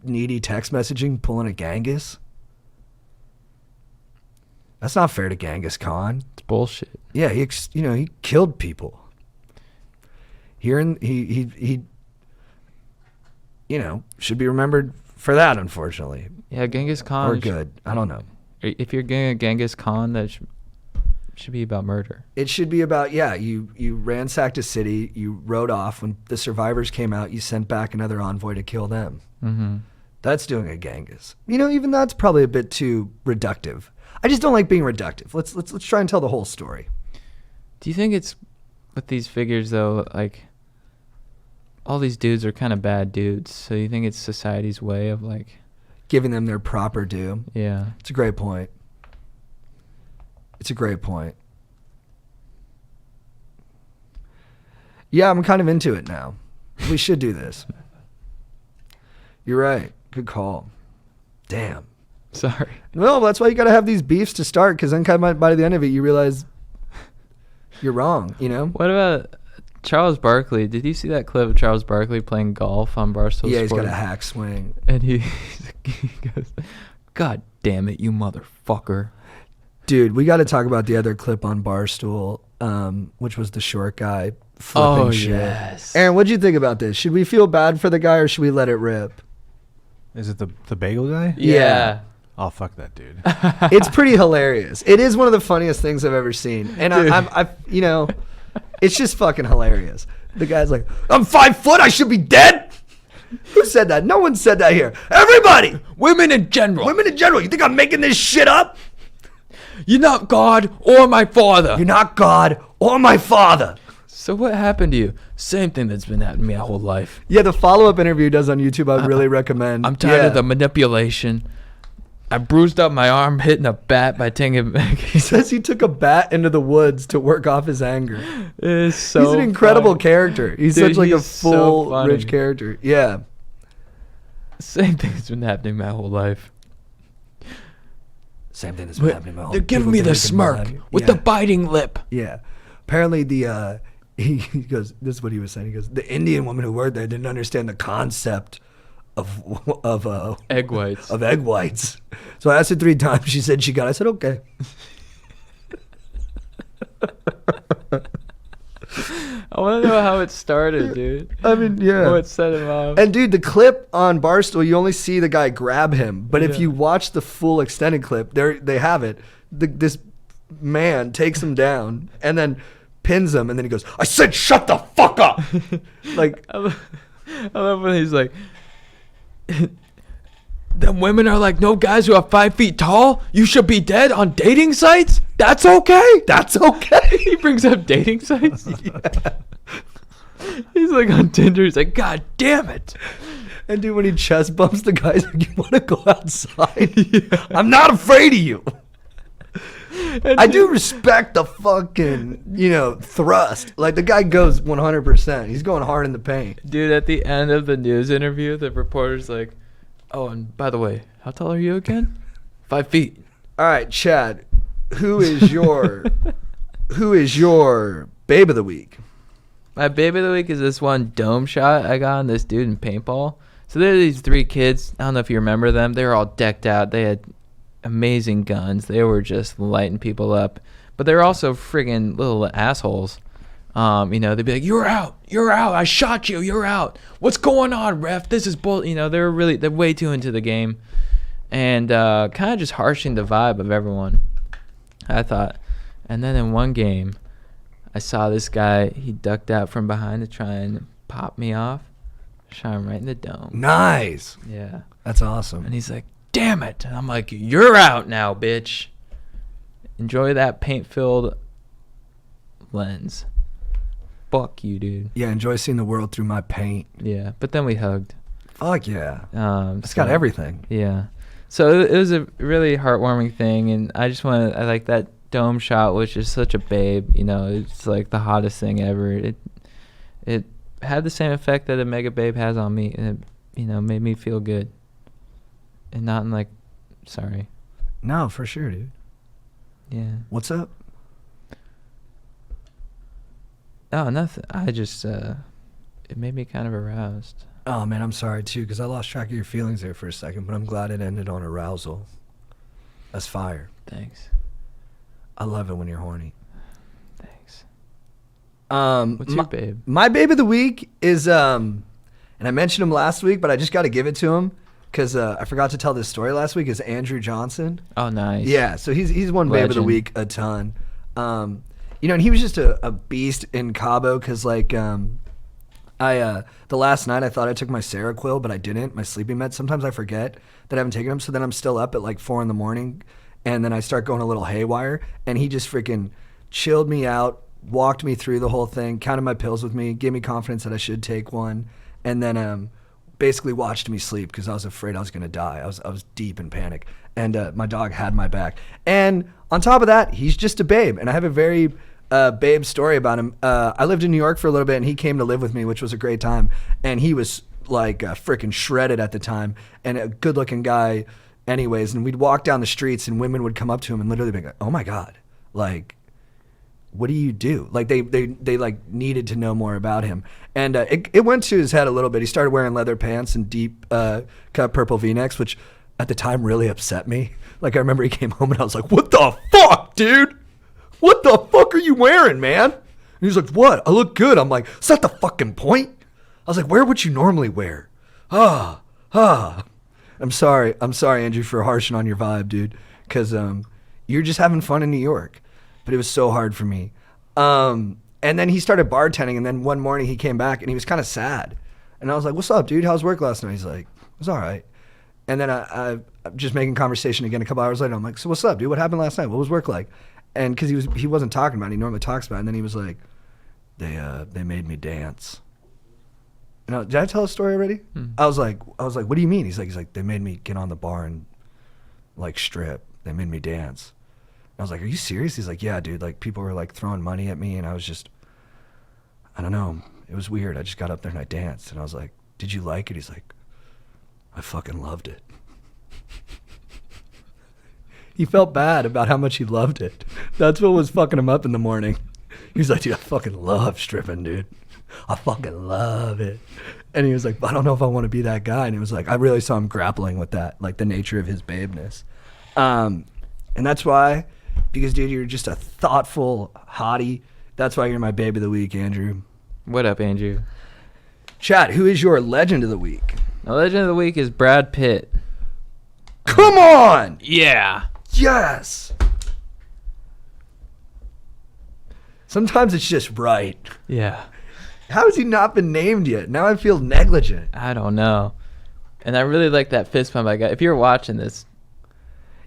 needy text messaging, pulling a Genghis? That's not fair to Genghis Khan. It's bullshit. Yeah, he killed people. He should be remembered for that, unfortunately. Yeah, Genghis Khan. Or good. I don't know. If you're getting a Genghis Khan, that should be about murder. It should be about, you ransacked a city, you rode off. When the survivors came out, you sent back another envoy to kill them. Mm-hmm. That's doing a Genghis. Even that's probably a bit too reductive. I just don't like being reductive. Let's try and tell the whole story. Do you think it's with these figures though, like all these dudes are kind of bad dudes, so you think it's society's way of like giving them their proper due? Yeah. It's a great point. Yeah, I'm kind of into it now. We should do this. You're right. Good call. Damn. Sorry. Well, that's why you got to have these beefs to start, because then kind of by the end of it, you realize you're wrong, What about Charles Barkley? Did you see that clip of Charles Barkley playing golf on Barstool Yeah, he's Sports? got a hack swing. And he goes, God damn it, you motherfucker. Dude, we got to talk about the other clip on Barstool, which was the short guy flipping shit. Yes. Aaron, what'd you think about this? Should we feel bad for the guy or should we let it rip? Is it the bagel guy? Yeah. Oh, fuck that dude. It's pretty hilarious. It is one of the funniest things I've ever seen. And I it's just fucking hilarious. The guy's like, I'm 5 foot, I should be dead? Who said that? No one said that here. Everybody! Women in general. You think I'm making this shit up? You're not God or my father. You're not God or my father. So what happened to you? Same thing that's been happening to me my whole life. Yeah, the follow-up interview he does on YouTube, I'd really recommend. I'm tired of the manipulation. I bruised up my arm hitting a bat by taking it back. He says he took a bat into the woods to work off his anger. It's so He's an incredible funny. character. He's Dude, such like a he's so full, funny. rich character. Yeah. Same thing that's been happening my whole life. Same thing that's been happening my whole life. They're giving me the smirk with the biting lip. Yeah. Apparently he goes, this is what he was saying. He goes, the Indian woman who worked there didn't understand the concept of Egg whites. Of egg whites. So I asked her 3 times. She said she got it. I said, okay. I want to know how it started, dude. I mean, yeah. What set him off. And dude, the clip on Barstool, you only see the guy grab him. But if you watch the full extended clip, they have it. This man takes him down and then pins him, and then he goes, I said shut the fuck up. Like, I love when he's like, them women are like, no guys who are 5 feet tall, you should be dead on dating sites? That's okay? that's okay. He brings up dating sites? Yeah. He's like on Tinder, he's like, God damn it. And dude, when he chest bumps the guys, like, you want to go outside? Yeah. I'm not afraid of you. And I do respect the fucking, thrust. Like, the guy goes 100%. He's going hard in the paint. Dude, at the end of the news interview, the reporter's like, oh, and by the way, how tall are you again? 5 feet. All right, Chad, who is your babe of the week? My baby of the week is this one dome shot I got on this dude in paintball. So there are these 3 kids. I don't know if you remember them. They were all decked out. They had amazing guns. They were just lighting people up. But they were also friggin' little assholes. They'd be like, you're out. I shot you. You're out. What's going on, ref? This is bull. They're way too into the game. And kind of just harshing the vibe of everyone, I thought. And then in one game, I saw this guy. He ducked out from behind to try and pop me off. Shot him right in the dome. Nice. Yeah. That's awesome. And he's like, damn it. And I'm like, you're out now, bitch. Enjoy that paint-filled lens. Fuck you, dude. Yeah, enjoy seeing the world through my paint. Yeah, but then we hugged. Fuck yeah. It's So- got everything. Yeah. So it was a really heartwarming thing, and I like that dome shot, which is such a babe. It's like the hottest thing ever. It had the same effect that a mega babe has on me, and it, made me feel good. And not in sorry. No, for sure, dude. Yeah. What's up? Oh, nothing. I just, it made me kind of aroused. Oh, man, I'm sorry, too, because I lost track of your feelings there for a second, but I'm glad it ended on arousal. That's fire. Thanks. I love it when you're horny. Thanks. What's your babe? My babe of the week is, and I mentioned him last week, but I just got to give it to him because I forgot to tell this story last week, is Andrew Johnson. Oh, nice. Yeah, so he's won babe of the Legend. week a ton. And he was just a beast in Cabo because, the last night I thought I took my Seroquel, but I didn't. My sleeping meds. Sometimes I forget that I haven't taken them, so then I'm still up at 4 a.m, and then I start going a little haywire, and he just freaking chilled me out, walked me through the whole thing, counted my pills with me, gave me confidence that I should take one, and then basically watched me sleep because I was afraid I was going to die. I was deep in panic, and my dog had my back. And on top of that, he's just a babe, and I have a very babe story about him. I lived in New York for a little bit, and he came to live with me, which was a great time. And he was freaking shredded at the time, and a good-looking guy, anyways. And we'd walk down the streets, and women would come up to him and literally be like, "Oh my god, what do you do?" They needed to know more about him, and it went to his head a little bit. He started wearing leather pants and deep cut purple V-necks, which at the time really upset me. I remember he came home and I was like, "What the fuck, dude? What the fuck are you wearing, man?" And he's like, "What? I look good." I'm like, "Is that the fucking point?" I was like, "Wear what you normally wear." I'm sorry, Andrew, for harshing on your vibe, dude, because you're just having fun in New York. But it was so hard for me. And then he started bartending, and then one morning he came back and he was kind of sad. And I was like, "What's up, dude? How's work last night?" He's like, "It was all right." And then I'm just making conversation again a couple hours later. I'm like, "So what's up, dude? What happened last night? What was work like?" And because he wasn't talking about it, he normally talks about it. And then he was like, they made me dance. And did I tell a story already? I was like, "What do you mean?" He's like, "They made me get on the bar and strip. They made me dance." I was like, "Are you serious?" He's like, "Yeah, dude. People were throwing money at me, and I was just, I don't know. It was weird. I just got up there and I danced." And I was like, "Did you like it?" He's like, "I fucking loved it." He felt bad about how much he loved it. That's what was fucking him up in the morning. He was like, "Dude, I fucking love stripping, dude. I fucking love it." And he was like, "I don't know if I want to be that guy." And it was I really saw him grappling with that, the nature of his babeness. And that's why, because, dude, you're just a thoughtful hottie. That's why you're my babe of the week, Andrew. What up, Andrew? Chad, who is your legend of the week? The legend of the week is Brad Pitt. Come on! Yeah. Yes! Sometimes it's just right. Yeah. How has he not been named yet? Now I feel negligent. I don't know. And I really like that fist pump I got. If you're watching this.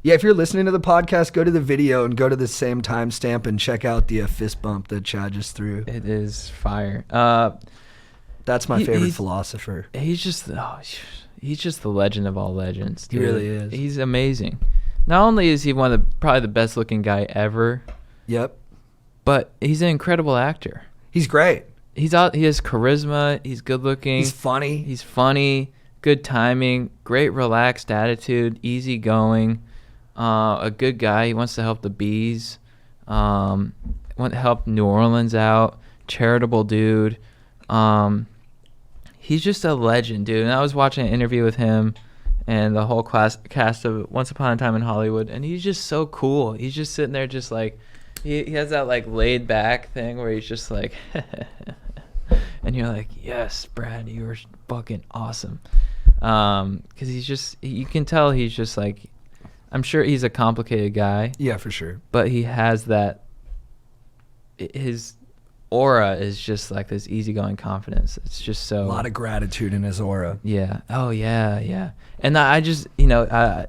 Yeah, if you're listening to the podcast, go to the video and go to the same timestamp and check out the fist bump that Chad just threw. It is fire. That's my favorite philosopher. He's just the legend of all legends. Dude. He really is. He's amazing. Not only is he probably the best looking guy ever. Yep. But he's an incredible actor. He's great. He has charisma. He's good looking. He's funny. He's funny. Good timing. Great relaxed attitude. Easy going. A good guy. He wants to help the bees. Want to help New Orleans out. Charitable dude. he's just a legend, dude. And I was watching an interview with him and the whole cast of Once Upon a Time in Hollywood, and he's just so cool. He's just sitting there just like, he has that like laid back thing where he's just like, and you're like, yes, Brad, you are fucking awesome. Because he's just, you can tell he's just like, I'm sure he's a complicated guy. Yeah, for sure. But he has that, his aura is just like this easygoing confidence. It's just so. A lot of gratitude in his aura. Yeah. Oh, yeah, yeah. And I just, you know,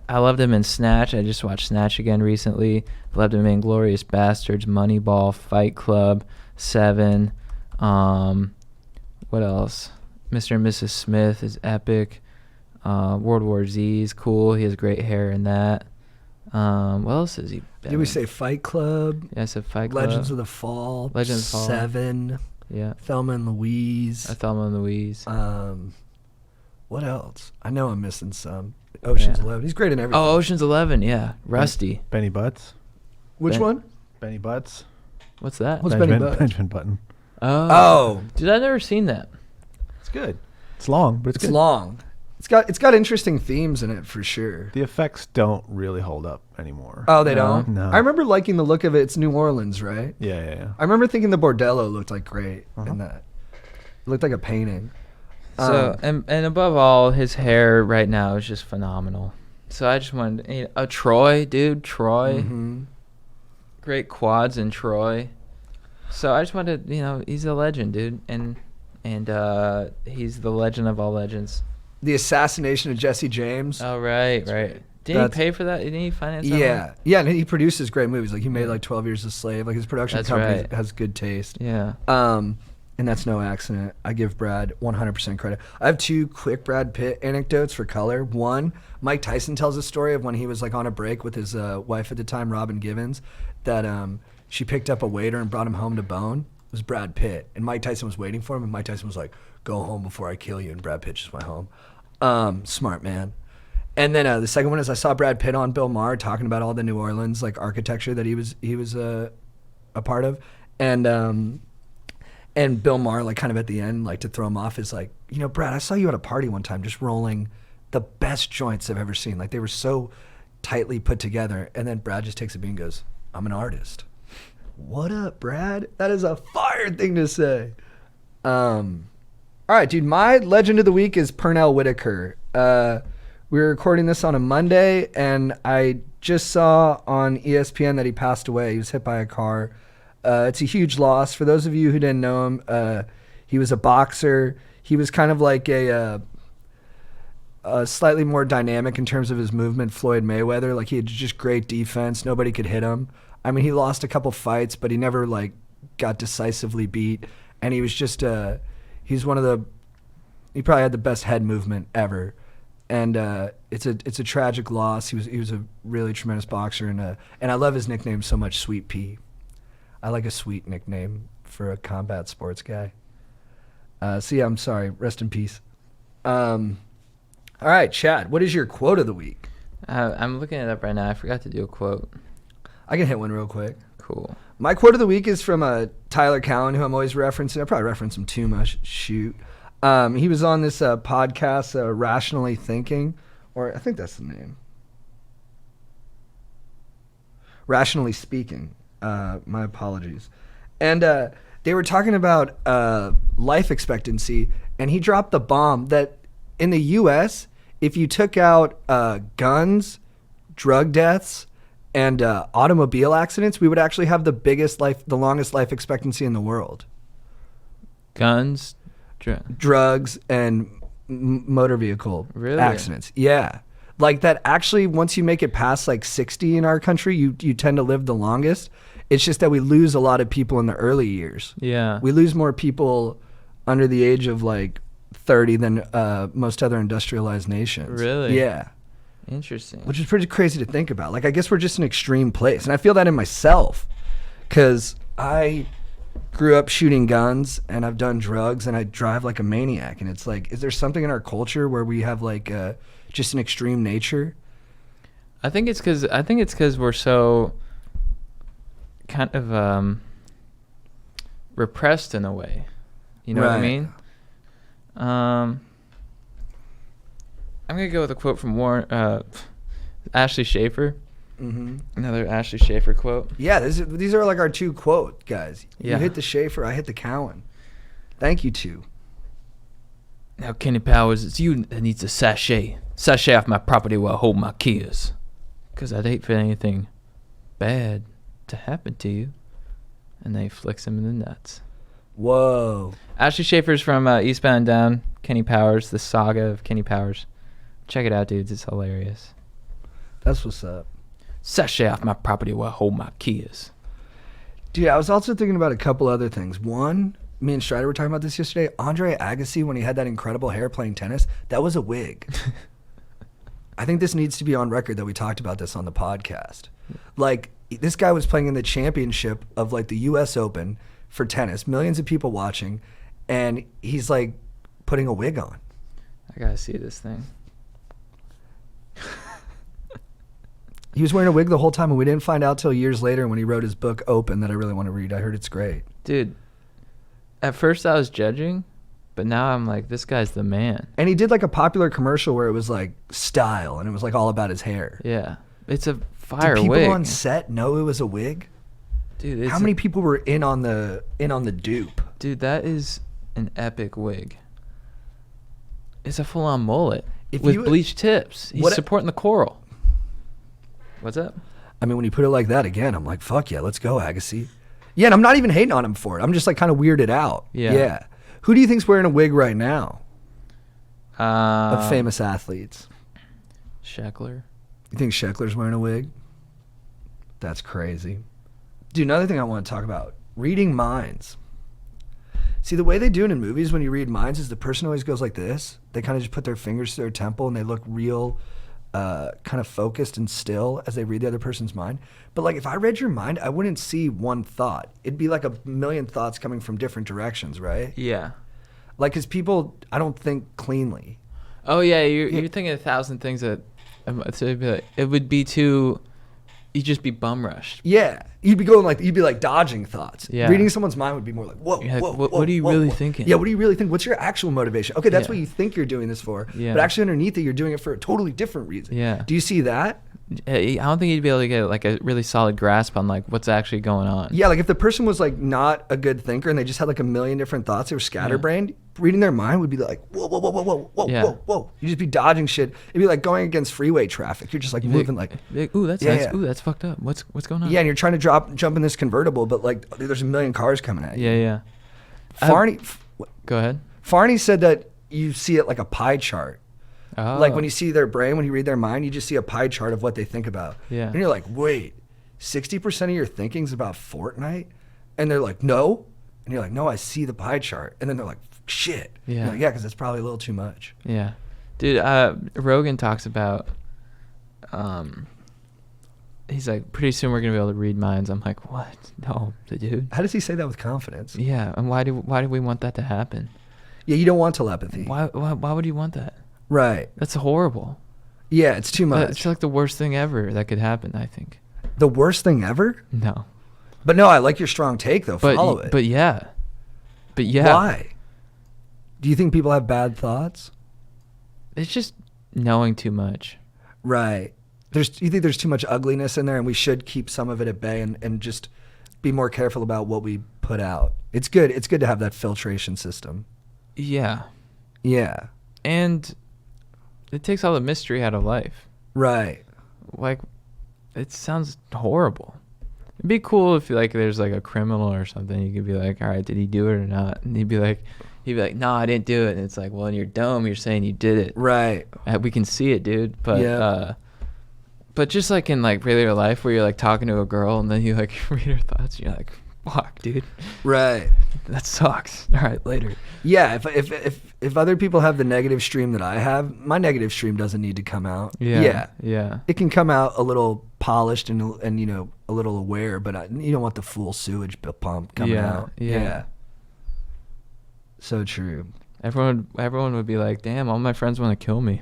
I loved him in Snatch. I just watched Snatch again recently. Loved him in Glorious Bastards, Moneyball, Fight Club, Seven. What else? Mr. and Mrs. Smith is epic. World War Z is cool. He has great hair in that. What else is he been Did we in? say Fight Club? Yeah, I said Fight Club. Legends of the Fall. Legends of the Fall. Seven. Yeah. Thelma and Louise. Thelma and Louise. What else? I know I'm missing some. Ocean's 11. He's great in everything. Oh, Ocean's 11. Yeah. Rusty. Benny Butts. Which one? Benny Butts. What's that? What's Benny Butts? Benjamin Button. Oh. Dude, I've never seen that. It's good. It's long, but it's It's good. long. It's got interesting themes in it for sure. The effects don't really hold up anymore. Oh, they No. don't? No. I remember liking the look of it. It's New Orleans, right? Yeah. I remember thinking the bordello looked like great in that. It looked like a painting. So, and above all, his hair right now is just phenomenal. So I just wanted, you know, Troy, dude, Troy. Mm-hmm. Great quads in Troy. So I just wanted, you know, he's a legend, dude. And he's the legend of all legends. The Assassination of Jesse James. Oh, right. Didn't he pay for that? Didn't he finance that? Yeah. Yeah, and he produces great movies. Like, he made, like, 12 Years a Slave. Like, his production That's company right. has good taste. Yeah. And that's no accident. I give Brad 100% credit. I have two quick Brad Pitt anecdotes for color. One, Mike Tyson tells a story of when he was like on a break with his wife at the time, Robin Givens, that she picked up a waiter and brought him home to bone. It was Brad Pitt. And Mike Tyson was waiting for him, and Mike Tyson was like, "Go home before I kill you." And Brad Pitt just went home. Smart man. And then the second one is I saw Brad Pitt on Bill Maher talking about all the New Orleans like architecture that he was a part of. And Bill Maher, like, kind of at the end, like, to throw him off, is like, you know, Brad, I saw you at a party one time just rolling the best joints I've ever seen. Like, they were so tightly put together. And then Brad just takes a beat and goes, "I'm an artist." What up, Brad? That is a fire thing to say. All right, dude, my legend of the week is Pernell Whitaker. We're recording this on a Monday, and I just saw on ESPN that he passed away. He was hit by a car. It's a huge loss. For those of you who didn't know him, he was a boxer. He was kind of like a slightly more dynamic in terms of his movement, Floyd Mayweather. Like, he had just great defense. Nobody could hit him. I mean, he lost a couple fights, but he never, like, got decisively beat. And he was just, he probably had the best head movement ever. And it's a tragic loss. He was a really tremendous boxer, and I love his nickname so much, Sweet Pea. I like a sweet nickname for a combat sports guy. So yeah, I'm sorry. Rest in peace. All right, Chad, what is your quote of the week? I'm looking it up right now. I forgot to do a quote. I can hit one real quick. Cool. My quote of the week is from Tyler Cowen, who I'm always referencing. I probably reference him too much. Shoot. He was on this podcast, Rationally Thinking, or I think that's the name. Rationally Speaking. My apologies. And they were talking about life expectancy, and he dropped the bomb that in the U.S., if you took out guns, drug deaths, and automobile accidents, we would actually have the longest life expectancy in the world. Guns, drugs, and motor vehicle Really? accidents. Yeah. Like that actually, once you make it past like 60 in our country, you tend to live the longest. It's just that we lose a lot of people in the early years. Yeah. We lose more people under the age of like 30 than most other industrialized nations. Really? Yeah. Interesting. Which is pretty crazy to think about. Like, I guess we're just an extreme place. And I feel that in myself because I grew up shooting guns and I've done drugs and I drive like a maniac. And it's like, is there something in our culture where we have like just an extreme nature? I think it's because we're so kind of repressed in a way. You know what I Right. mean? I'm gonna go with a quote from Ashley Schaefer. Mm-hmm. Another Ashley Schaefer quote. Yeah, these are like our two quote guys. Yeah. You hit the Schaefer, I hit the Cowan. Thank you, two. Now, Kenny Powers, it's you that needs to sashay off my property while I hold my keys. Because I'd hate for anything bad to happen to you. And then he flicks him in the nuts. Whoa. Ashley Schaefer's from Eastbound and Down. Kenny Powers, the saga of Kenny Powers. Check it out, dudes. It's hilarious. That's what's up. Sashay off my property while I hold my keys. Dude, I was also thinking about a couple other things. One, me and Strider were talking about this yesterday. Andre Agassi, when he had that incredible hair playing tennis, that was a wig. I think this needs to be on record that we talked about this on the podcast. Like, this guy was playing in the championship of like the US Open for tennis, millions of people watching, and he's like putting a wig on. I gotta see this thing. He was wearing a wig the whole time, and we didn't find out till years later when he wrote his book Open that I really want to read. I heard it's great. Dude, at first I was judging, but now I'm like, this guy's the man. And he did like a popular commercial where it was like style, and it was like all about his hair. Yeah. It's a fire Did people wig. on set know it was a wig? Dude, it's How many people were in on the dupe? Dude, that is an epic wig. It's a full-on mullet with bleached tips. He's supporting the coral. What's up? I mean, when you put it like that again, I'm like, fuck yeah, let's go, Agassi. Yeah, and I'm not even hating on him for it. I'm just like kind of weirded out. Yeah. Who do you think's wearing a wig right now of Of famous athletes? Sheckler. You think Sheckler's wearing a wig? That's crazy. Dude, another thing I want to talk about, reading minds. See, the way they do it in movies when you read minds is the person always goes like this. They kind of just put their fingers to their temple and they look real kind of focused and still as they read the other person's mind. But like if I read your mind, I wouldn't see one thought. It'd be like a million thoughts coming from different directions, right? Yeah. Like, because people, I don't think cleanly. Oh, yeah, you're thinking 1,000 things that... So it would be too... You'd just be bum rushed. Yeah. You'd be like dodging thoughts. Yeah. Reading someone's mind would be more like, whoa, You're like, whoa, what whoa, are you whoa, really whoa. thinking? Yeah, what do you really think? What's your actual motivation? Okay, that's Yeah. what you think you're doing this for. Yeah. But actually underneath it, you're doing it for a totally different reason. Yeah. Do you see that? I don't think you'd be able to get like a really solid grasp on like what's actually going on. Yeah, like if the person was like not a good thinker and they just had like a million different thoughts, they were scatterbrained, reading their mind would be like, whoa, whoa, whoa, whoa, whoa, whoa, Yeah. whoa, whoa. You'd just be dodging shit. It'd be like going against freeway traffic. You're just like moving like, ooh, that's Yeah, nice. yeah. Ooh, that's fucked up. What's going on? yeah, and you're trying to jump in this convertible, but like there's a million cars coming at you. Yeah. Go ahead. Farney said that you see it like a pie chart. Oh. Like when you see their brain, when you read their mind, you just see a pie chart of what they think about. Yeah. And you're like, wait, 60% of your thinking's about Fortnite? And they're like, no. And you're like, no, I see the pie chart. And then they're like, shit. Yeah. You're like, yeah, because that's probably a little too much. Yeah. Dude, Rogan talks about, he's like, pretty soon we're going to be able to read minds. I'm like, what? No, dude. How does he say that with confidence? Yeah, and why do we want that to happen? Yeah, you don't want telepathy. Why would you want that? Right. That's horrible. Yeah, it's too much. It's like the worst thing ever that could happen, I think. The worst thing ever? No. But no, I like your strong take, though. Follow it. But yeah. Why? Do you think people have bad thoughts? It's just knowing too much. Right. You think there's too much ugliness in there and we should keep some of it at bay and just be more careful about what we put out. It's good to have that filtration system. Yeah. Yeah. And it takes all the mystery out of life. Right. Like, it sounds horrible. It'd be cool if like there's like a criminal or something. You could be like, all right, did he do it or not? And he'd be like, no, I didn't do it. And it's like, well, in your dome, you're saying you did it. Right. We can see it, dude. But Yeah. but just like in like regular life where you're like talking to a girl and then you like read her thoughts, and you're like, fuck, dude. Right. That sucks. All right, later. Yeah, if other people have the negative stream that I have, my negative stream doesn't need to come out. Yeah. It can come out a little polished and a little aware, but you don't want the full sewage pump coming out. Yeah. So true. Everyone would be like, damn, all my friends want to kill me.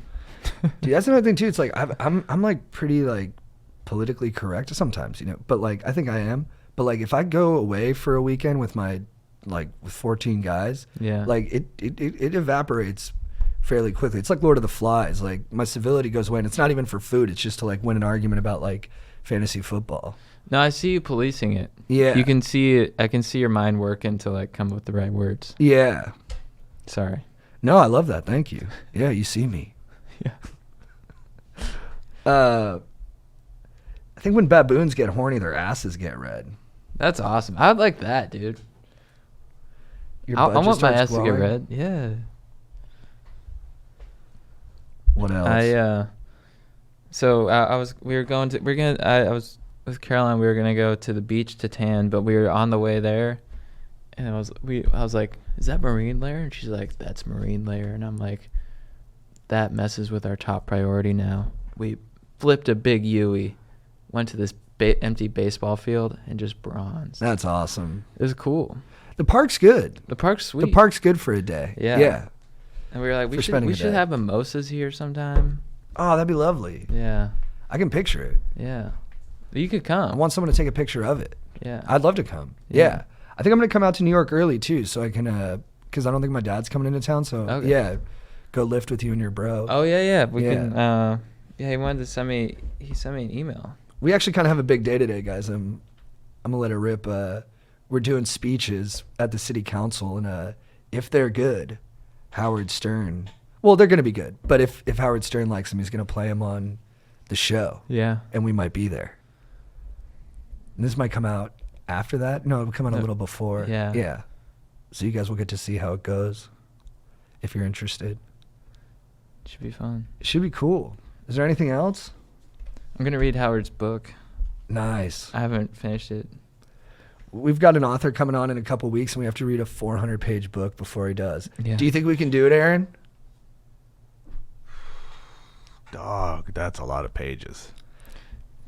Dude, that's another thing too. It's like I'm like pretty like politically correct sometimes, but like I think I am. But like if I go away for a weekend with my like with 14 guys, Yeah. like it evaporates fairly quickly. It's like Lord of the Flies. Like my civility goes away, and it's not even for food. It's just to like win an argument about like fantasy football. No, I see you policing it. Yeah. You can see it. I can see your mind working to like come up with the right words. Yeah. Sorry. No, I love that. Thank you. Yeah, you see me. Yeah. I think when baboons get horny, their asses get red. That's awesome. I'd like that, dude. Your I butt just want my starts ass to get glowing? red. Yeah. What else? So I was with Caroline. We were gonna go to the beach to tan, but we were on the way there, and I was like, "Is that marine layer?" And she's like, "That's marine layer," and I'm like, "That messes with our top priority now." We flipped a big Yui, went to this empty baseball field, and just bronzed. That's awesome. It was cool. The park's good. The park's sweet. The park's good for a day. Yeah. Yeah. And we were like, For we spending a should day. have mimosas here sometime. Oh, that'd be lovely. Yeah. I can picture it. Yeah. You could I come. want someone to take a picture of it. Yeah. I'd love to come. Yeah. Yeah. I think I'm going to come out to New York early too, so I can, because I don't think my dad's coming into town. So, Okay. yeah, go lift with you and your bro. Oh yeah. We Yeah. can. Yeah, he wanted to send me. He sent me an email. We actually kind of have a big day today, guys. I'm going to let it rip. We're doing speeches at the city council, and if they're good, Howard Stern. Well, they're going to be good, but if Howard Stern likes them, he's going to play them on the show, Yeah. and we might be there. And this might come out after that. No, it'll come out a No. little before. Yeah. Yeah. So you guys will get to see how it goes, if you're interested. Should be fun. It should be cool. Is there anything else? I'm gonna read Howard's book. Nice. I haven't finished it. We've got an author coming on in a couple weeks, and we have to read a 400-page book before he does. Yeah. Do you think we can do it, Aaron? Dog, that's a lot of pages.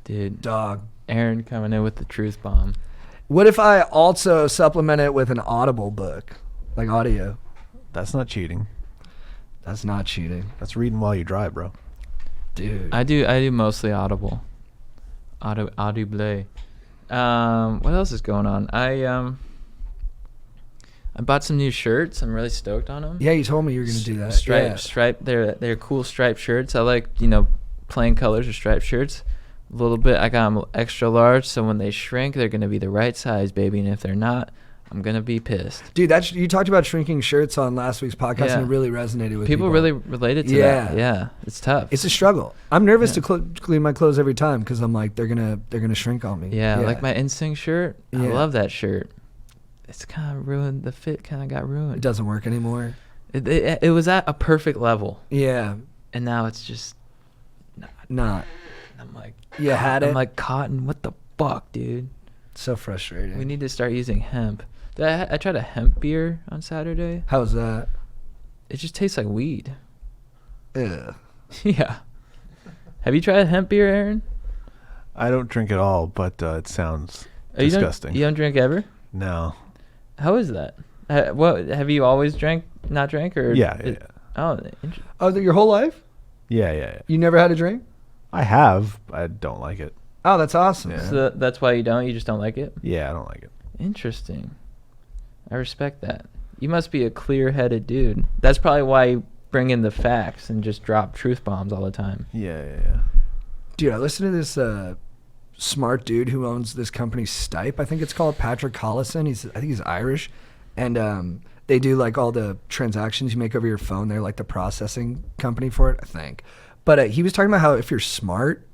Dude. Dog. Aaron coming in with the truth bomb. What if I also supplement it with an Audible book, like audio? That's not cheating. That's not cheating, That's reading while you drive, bro. dude. I do mostly Audible. Audible. What else is going on? I bought some new shirts. I'm really stoked on them. Yeah, you told me you were gonna do that. Stripe. They're cool striped shirts. I like plain colors or striped shirts. A little bit. I got them extra large, so when they shrink, they're gonna be the right size, baby. And if they're not, I'm gonna be pissed. Dude, you talked about shrinking shirts on last week's podcast, Yeah. and it really resonated with People really related to Yeah. that. Yeah, it's tough. It's a struggle. I'm nervous Yeah. to clean my clothes every time because I'm like they're gonna shrink on me. yeah, like my Instinct shirt. I Yeah. love that shirt. It's kind of ruined. The fit kind of got It ruined. doesn't work anymore. It was at a perfect level, Yeah, and now it's just. not. I'm like. You had I'm it. like, cotton. What the fuck, dude? So frustrating. We need to start using hemp. I tried a hemp beer on Saturday. How's that? It just tastes like weed. Ugh. Yeah. Have you tried hemp beer, Aaron? I don't drink at all, but it sounds Oh, you don't- disgusting. You don't drink ever? No. How is that? What have you always not drank, or? Yeah. Oh, Oh, your whole life? Yeah. You never had a drink? I have. I don't like it. Oh, that's awesome. Yeah. so that's why you don't. You just don't like it. Yeah, I don't like it. Interesting. I respect that. You must be a clear-headed dude. That's probably why you bring in the facts and just drop truth bombs all the time. Yeah. Dude, I listened to this smart dude who owns this company, Stipe. I think it's called Patrick Collison. I think he's Irish, and they do like all the transactions you make over your phone. They're like the processing company for it, I think. But he was talking about how if you're smart,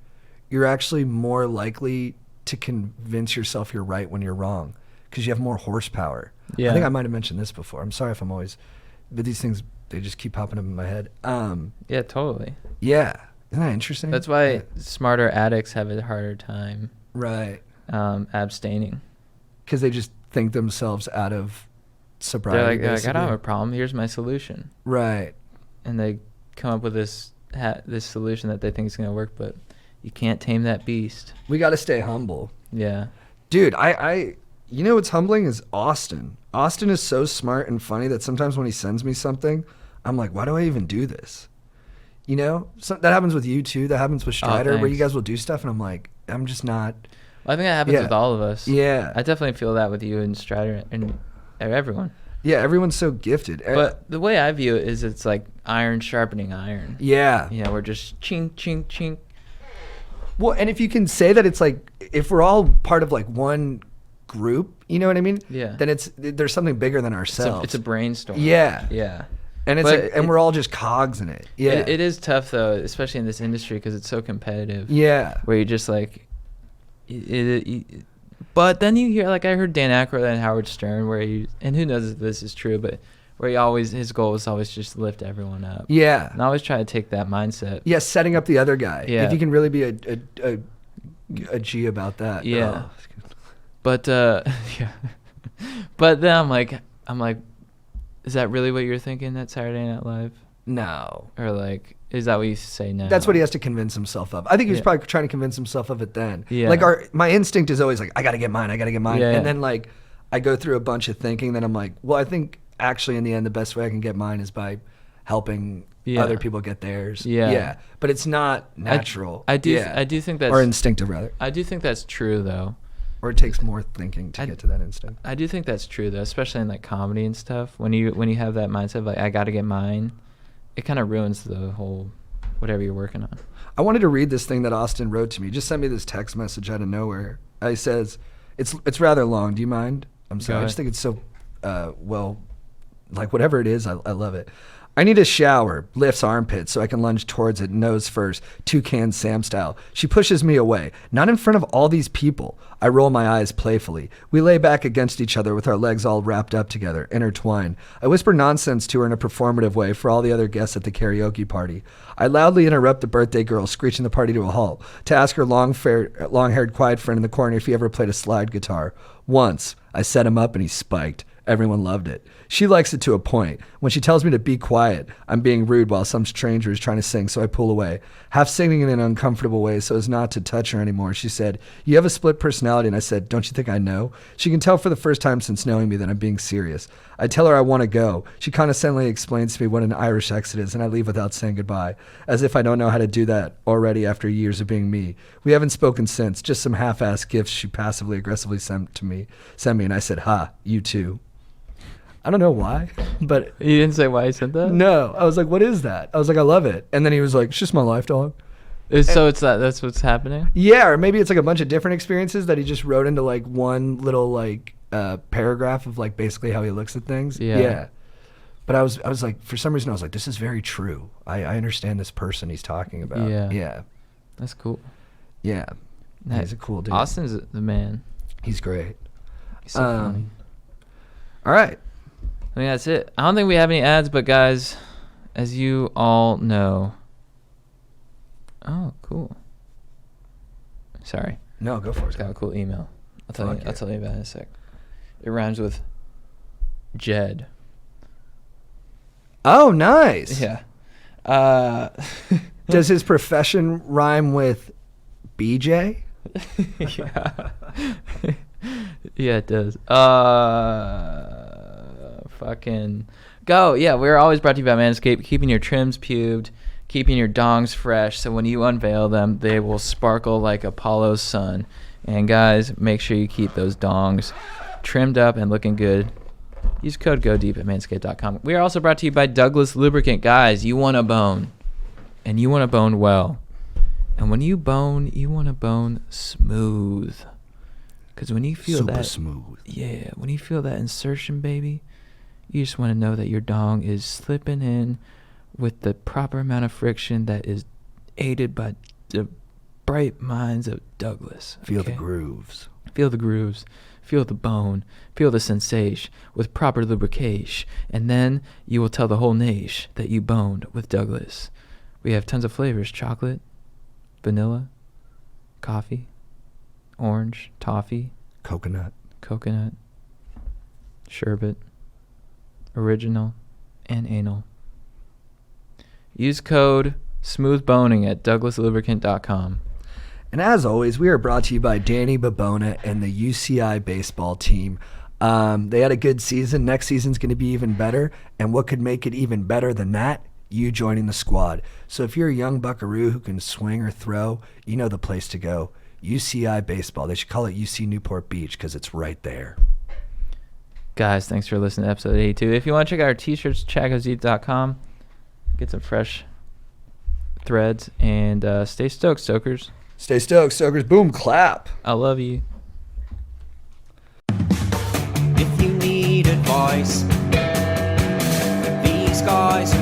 you're actually more likely to convince yourself you're right when you're wrong because you have more horsepower. Yeah. I think I might have mentioned this before. I'm sorry if I'm always, but these things, they just keep popping up in my head. Yeah, totally. Yeah. Isn't that interesting? That's why Yeah. smarter addicts have a harder time Right. abstaining. Because they just think themselves out of sobriety. They're like, I don't have a basically. problem. Here's my solution. Right. And they come up with this solution that they think is going to work, but you can't tame that beast. We got to stay humble. Yeah. Dude, you know what's humbling is Austin. Austin is so smart and funny that sometimes when he sends me something, I'm like, why do I even do this? You know? That happens with you too. That happens with Strider, where you thanks. guys will do stuff and I'm like, I'm just not. Well, I think that happens Yeah. with all of us. Yeah. I definitely feel that with you and Strider. And everyone. Yeah, everyone's so gifted. But the way I view it is it's like iron sharpening iron. Yeah. Yeah, we're just chink, chink, chink. Well, and if you can say that it's like, if we're all part of like one group, you know what I mean? Yeah. Then there's something bigger than ourselves. It's a brainstorm. Yeah. Yeah. And it's But like, and we're all just cogs in it. Yeah. It is tough though, especially in this industry because it's so competitive. Yeah. Where you just like, but then you hear, like I heard Dan Aykroyd and Howard Stern where and who knows if this is true, but where his goal was always just to lift everyone up. Yeah. And I always try to take that mindset. Yeah, setting up the other guy. Yeah. If you can really be a G about that. Yeah. Oh. But yeah. But then I'm like, is that really what you're thinking at Saturday Night Live? No. Or like, is that what you say now? That's what he has to convince himself of. I think he was Yeah. probably trying to convince himself of it then. Yeah. Like my instinct is always like, I gotta get mine. Yeah. And then like I go through a bunch of thinking, then I'm like, well, I think actually in the end the best way I can get mine is by helping Yeah. other people get theirs. Yeah. Yeah. But it's not natural. I do Yeah. I do think that's or instinctive rather. I do think that's true though. Or it takes more thinking to get to that instinct. I do think that's true though, especially in like comedy and stuff. When you have that mindset of like I got to get mine, it kind of ruins the whole whatever you're working on. I wanted to read this thing that Austin wrote to me. He just sent me this text message out of nowhere. He says, it's rather long. Do you mind? I'm sorry. I just think it's so, like whatever it is, I love it. I need a shower, lifts armpits so I can lunge towards it nose first, toucan Sam style. She pushes me away, not in front of all these people. I roll my eyes playfully. We lay back against each other with our legs all wrapped up together, intertwined. I whisper nonsense to her in a performative way for all the other guests at the karaoke party. I loudly interrupt the birthday girl, screeching the party to a halt, to ask her long-haired quiet friend in the corner if he ever played a slide guitar. Once, I set him up and he spiked. Everyone loved it. She likes it to a point. When she tells me to be quiet, I'm being rude while some stranger is trying to sing, so I pull away, half singing in an uncomfortable way so as not to touch her anymore. She said, "You have a split personality," and I said, "Don't you think I know?" She can tell for the first time since knowing me that I'm being serious. I tell her I want to go. She condescendingly explains to me what an Irish exit is, and I leave without saying goodbye, as if I don't know how to do that already after years of being me. We haven't spoken since, just some half-assed gifts she passively aggressively sent me, and I said, "Ha, you too." I don't know why, but You didn't say why he said that? no, I was like, "What is that?" I was like, "I love it," and then he was like, "It's just my life, dog." That's what's happening? Yeah, or maybe it's like a bunch of different experiences that he just wrote into like one little like paragraph of like basically how he looks at things. Yeah. But I was like, for some reason, I was like, this is very true. I understand this person he's talking about. Yeah. Yeah. That's cool. Yeah. He's a cool dude. Austin's the man. He's great. He's so funny. All right. I think that's it. I don't think we have any ads, but guys, as you all know. Oh, cool. Sorry. No, go for It's it. got a cool email. I'll tell Fuck you about it in a sec. It rhymes with Jed. Oh, nice. Yeah. Does his profession rhyme with BJ? Yeah. Yeah, it does. Fucking go. Yeah, we're always brought to you by Manscaped, keeping your trims pubed, keeping your dongs fresh, so when you unveil them, they will sparkle like Apollo's sun. And guys, make sure you keep those dongs trimmed up and looking good. Use code GODEEP at manscaped.com. We are also brought to you by Douglas Lubricant. Guys, you want a bone, and you want a bone well. And when you bone, you want a bone smooth. Because when you feel Super that, smooth. yeah, when you feel that insertion, baby, you just want to know that your dong is slipping in with the proper amount of friction that is aided by the bright minds of Douglas. Feel the okay? grooves. Feel the grooves. Feel the bone. Feel the sensation with proper lubrication. And then you will tell the whole nation that you boned with Douglas. We have tons of flavors: chocolate, vanilla, coffee, orange, toffee, Coconut. coconut, sherbet, original, and anal. Use code SMOOTHBONING at douglaslubricant.com. And as always, we are brought to you by Danny Babona and the UCI baseball team. They had a good season. Next season's going to be even better. And what could make it even better than that? You joining the squad. So if you're a young buckaroo who can swing or throw, you know the place to go. UCI baseball. They should call it UC Newport Beach because it's right there. Guys, thanks for listening to episode 82. If you want to check out our t-shirts, chadgoeseat.com. Get some fresh threads. And stay stoked, stokers. Stay stoked, stokers. Boom, clap. I love you. If you need advice, these guys